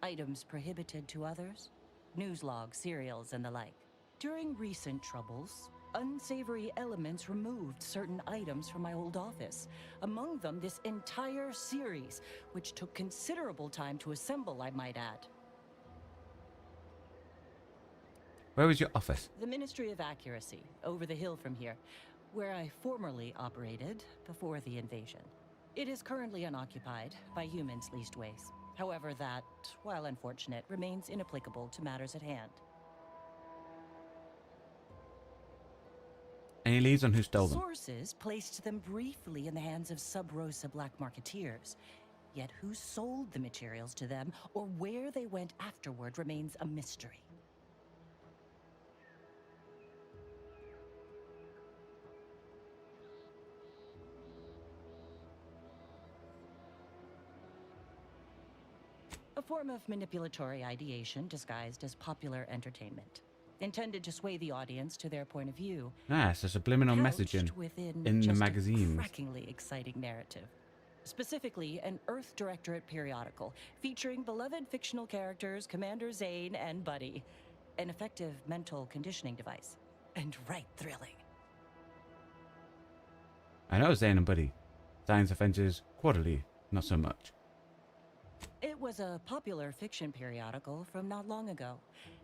items prohibited to others, news logs, serials, and the like. During recent troubles, unsavory elements removed certain items from my old office. Among them, this entire series, which took considerable time to assemble, I might add. Where was your office? The Ministry of Accuracy, over the hill from here, where I formerly operated before the invasion. It is currently unoccupied by humans least ways. However, that, while unfortunate, remains inapplicable to matters at hand. Any leads on who stole them? Sources placed them briefly in the hands of sub-Rosa black marketeers. Yet who sold the materials to them or where they went afterward remains a mystery. A form of manipulatory ideation disguised as popular entertainment, intended to sway the audience to their point of view. Ah, so subliminal messaging in the magazines. A crackingly exciting narrative. Specifically, an Earth Directorate periodical featuring beloved fictional characters Commander Zane and Buddy. An effective mental conditioning device. And right thrilling. I know Zane and Buddy. Science Adventures Quarterly, not so much. It was a popular fiction periodical from not long ago.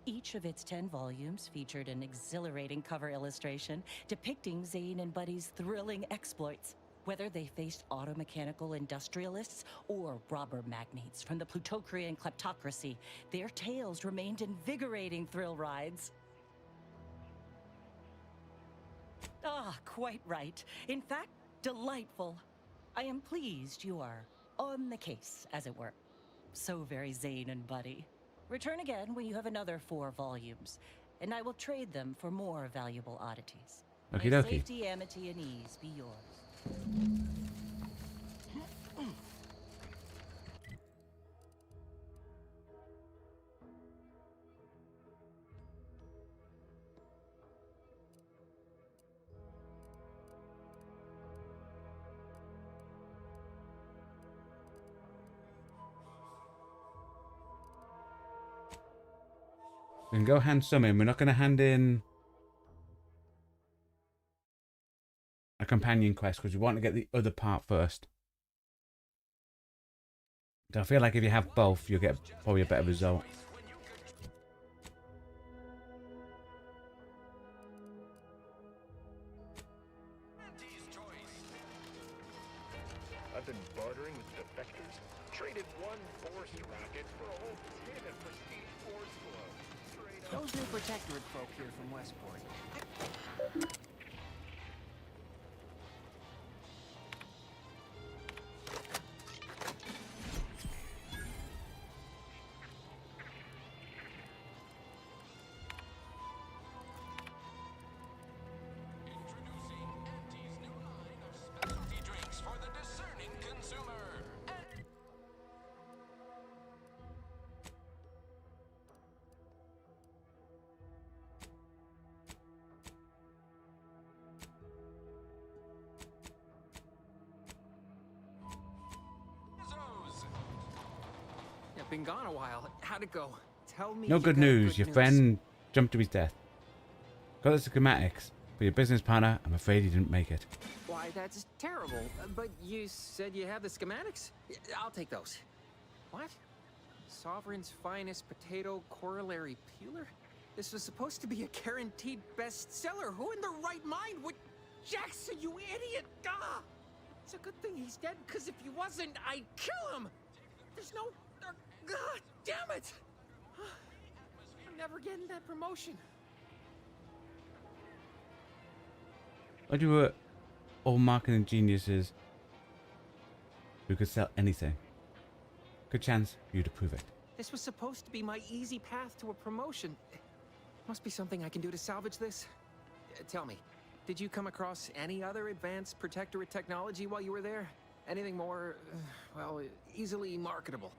Each of its 10 volumes featured an exhilarating cover illustration depicting Zane and Buddy's thrilling exploits. Whether they faced automechanical industrialists or robber magnates from the Plutocrian kleptocracy, their tales remained invigorating thrill rides. Ah, quite right. In fact, delightful. I am pleased you are on the case, as it were. So very Zane and Buddy. Return again when you have another 4 volumes, and I will trade them for more valuable oddities. Okie May dokie. safety, amity, and ease be yours. We can go hand some in. We're not going to hand in a companion quest because we want to get the other part first. So I feel like if you have both, you'll get probably a better result. I've been bartering with defectors. Traded one force rocket for a whole tin of prestige force glow. Those new Protectorate folk here from Westport. Been gone a while. How'd it go? Tell me. No good news. Your friend jumped to his death. Got the schematics, but your business partner, I'm afraid he didn't make it. Why, that's terrible. But you said you have the schematics? I'll take those. What? Sovereign's finest potato corollary peeler? This was supposed to be a guaranteed bestseller. Who in their right mind would... Jackson, you idiot! Ah! It's a good thing he's dead, because if he wasn't, I'd kill him! There's no... God damn it! I'm never getting that promotion. But you were all marketing geniuses who could sell anything. Good chance for you to prove it. This was supposed to be my easy path to a promotion. Must be something I can do to salvage this. Tell me, did you come across any other advanced Protectorate technology while you were there? Anything more, well, easily marketable?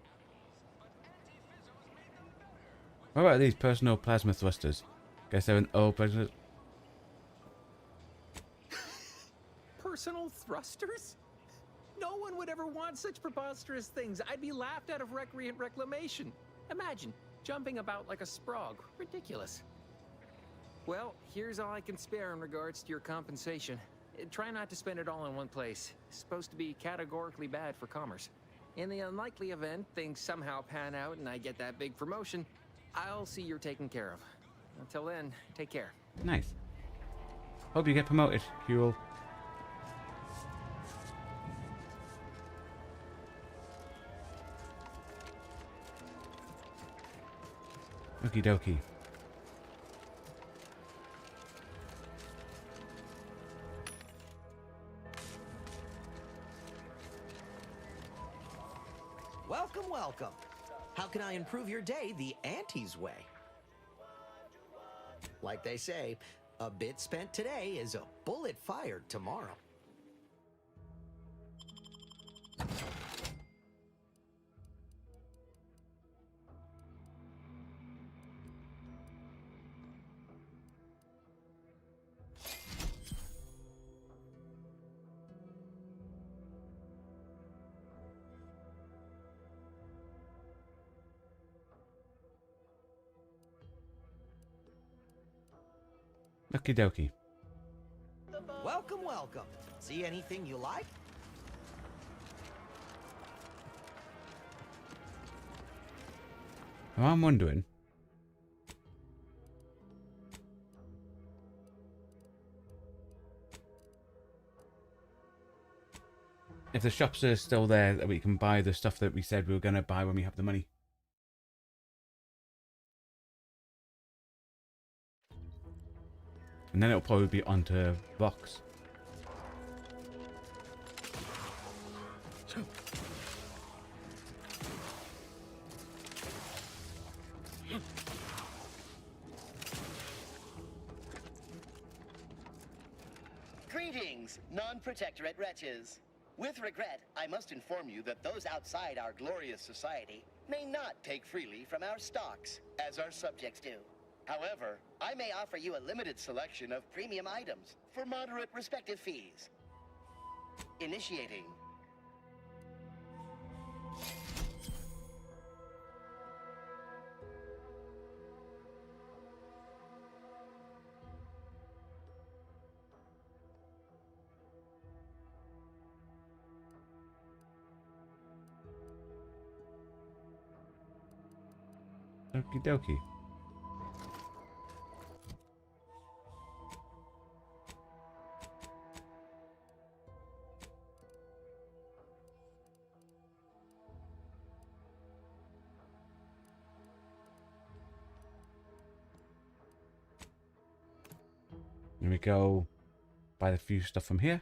What about these personal plasma thrusters? Guess they're an old plasma... Personal thrusters? No one would ever want such preposterous things. I'd be laughed out of recreant reclamation. Imagine jumping about like a sprog. Ridiculous. Well, here's all I can spare in regards to your compensation. Try not to spend it all in one place. It's supposed to be categorically bad for commerce. In the unlikely event things somehow pan out and I get that big promotion, I'll see you're taken care of. Until then, take care. Nice. Hope you get promoted, Huel. Okie dokie. Welcome, welcome. How can I improve your day the Auntie's way? Like they say, a bit spent today is a bullet fired tomorrow. Okie dokie. Welcome, welcome. See anything you like? Well, I'm wondering. If the shops are still there, that we can buy the stuff that we said we were going to buy when we have the money. And then it'll probably be onto box. Greetings, non-protectorate wretches. With regret, I must inform you that those outside our glorious society may not take freely from our stocks, as our subjects do. However, I may offer you a limited selection of premium items for moderate respective fees. Initiating. Okie dokie. Let me go buy the few stuff from here.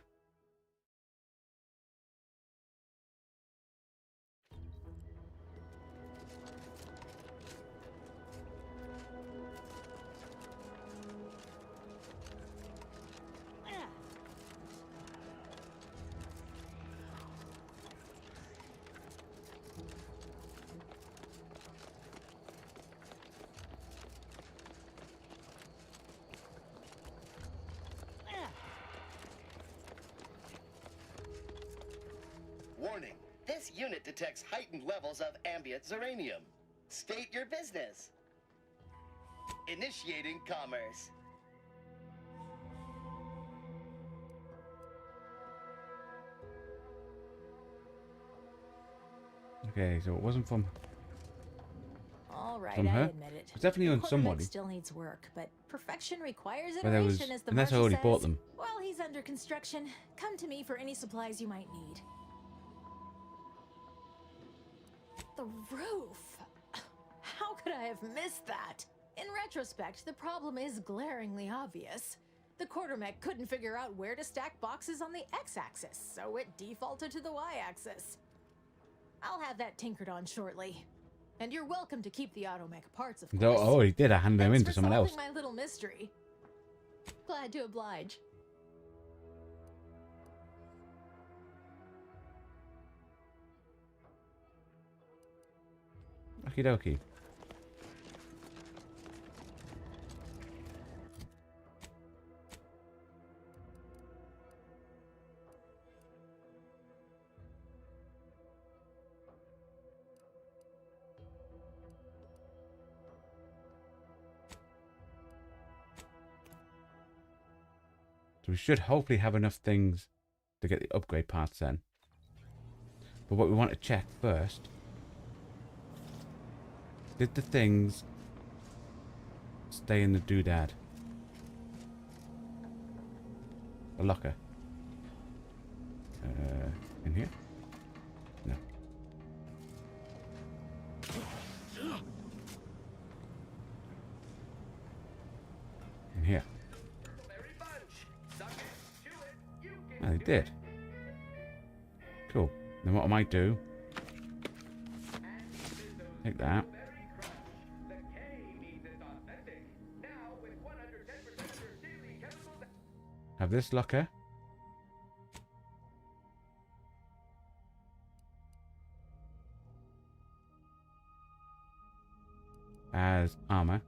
Warning, this unit detects heightened levels of ambient zeranium. State your business. Initiating commerce. Okay, so it wasn't from All right, from I her. admit it. It's definitely on The somebody. quarterback still needs work, but perfection requires But there was, iteration, as the unless I marshal already says. bought them. While he's under construction, come to me for any supplies you might need. The roof! How could I have missed that? In retrospect, the problem is glaringly obvious. The quartermech couldn't figure out where to stack boxes on the x-axis, so it defaulted to the y-axis. I'll have that tinkered on shortly. And you're welcome to keep the automech parts, of course. Oh, he did. I handed them in to someone else. Thanks for solving my little mystery. Glad to oblige. Okie dokie. So we should hopefully have enough things to get the upgrade parts then. But what we want to check first, did the things stay in the doodad? The locker. In here? No. In here. Oh, they did. Cool. Then what I might do, take that. Have this locker. As armor.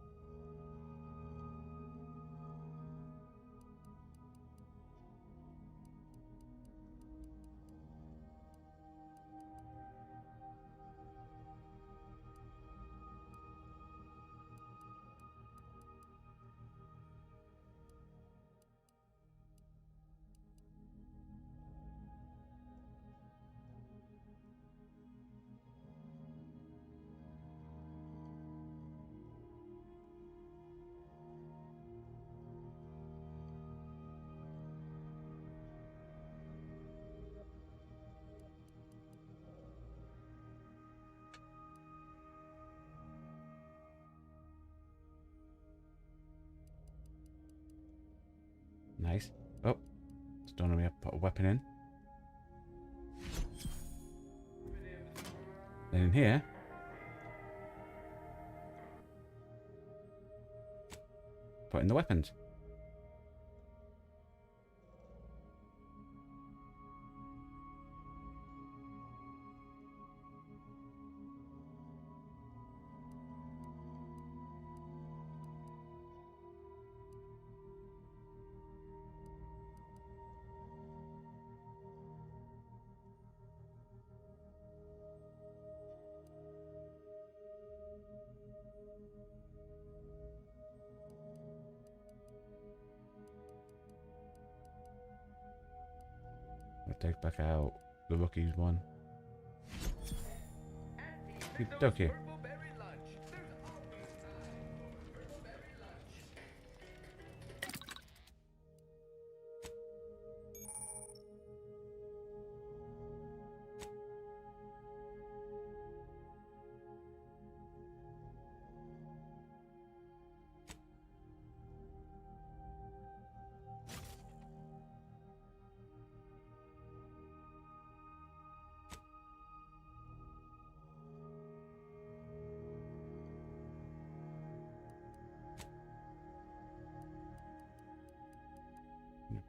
Nice. Oh, still don't know we have to put a weapon in. Then in here, put in the weapons. I'll take back out the rookies one. Okay.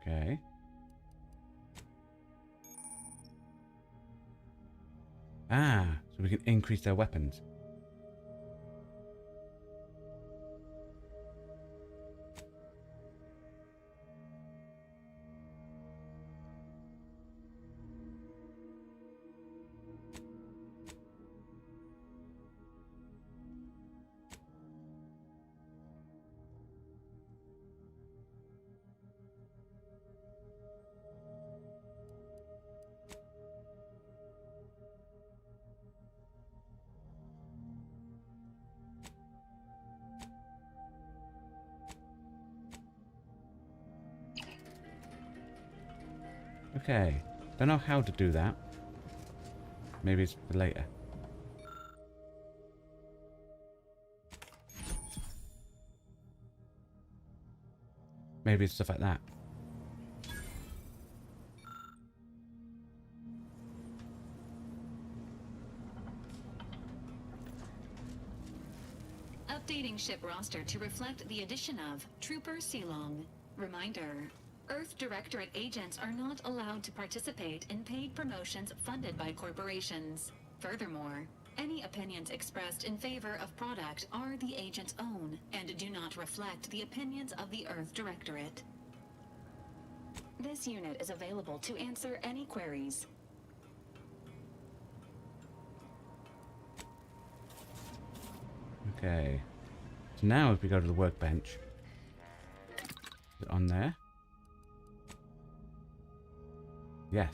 Okay. Ah, so we can increase their weapons. Okay. Don't know how to do that. Maybe it's for later. Maybe it's stuff like that. Updating ship roster to reflect the addition of Trooper Silong. Reminder: Earth Directorate agents are not allowed to participate in paid promotions funded by corporations. Furthermore, any opinions expressed in favor of product are the agent's own and do not reflect the opinions of the Earth Directorate. This unit is available to answer any queries. Okay. So now if we go to the workbench, is it on there? Yes.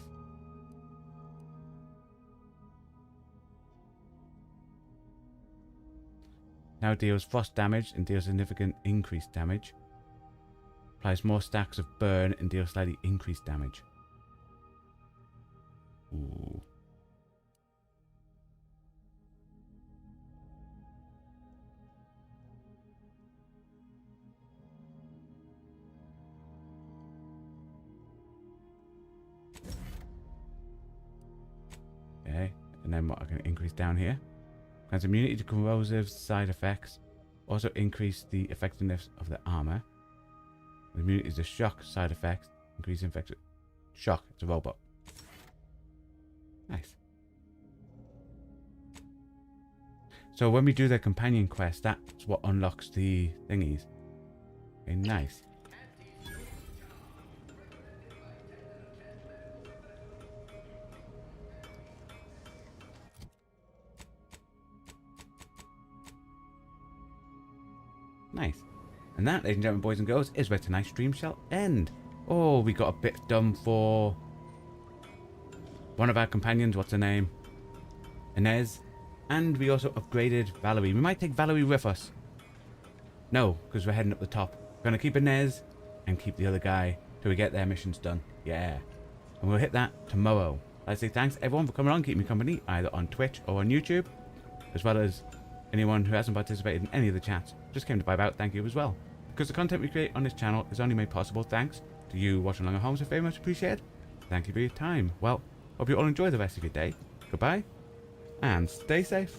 Now deals frost damage and deals significant increased damage. Applies more stacks of burn and deals slightly increased damage. Ooh. Okay, and then what I can increase down here. Grants immunity to corrosive side effects. Also increase the effectiveness of the armor. Immunity to shock side effects. Increase infection. Shock, it's a robot. Nice. So when we do the companion quest, that's what unlocks the thingies. Okay, nice. Nice. And that, ladies and gentlemen, boys and girls, is where tonight's stream shall end. Oh, we got a bit done for one of our companions. What's her name? Inez. And we also upgraded Valerie. We might take Valerie with us. No, because we're heading up the top. We're going to keep Inez and keep the other guy till we get their missions done. Yeah. And we'll hit that tomorrow. I'd say thanks everyone for coming on, keeping me company, either on Twitch or on YouTube, as well as anyone who hasn't participated in any of the chats, just came to vibe out, thank you as well. Because the content we create on this channel is only made possible thanks to you watching along at home, so very much appreciated. Thank you for your time. Well, hope you all enjoy the rest of your day. Goodbye, and stay safe.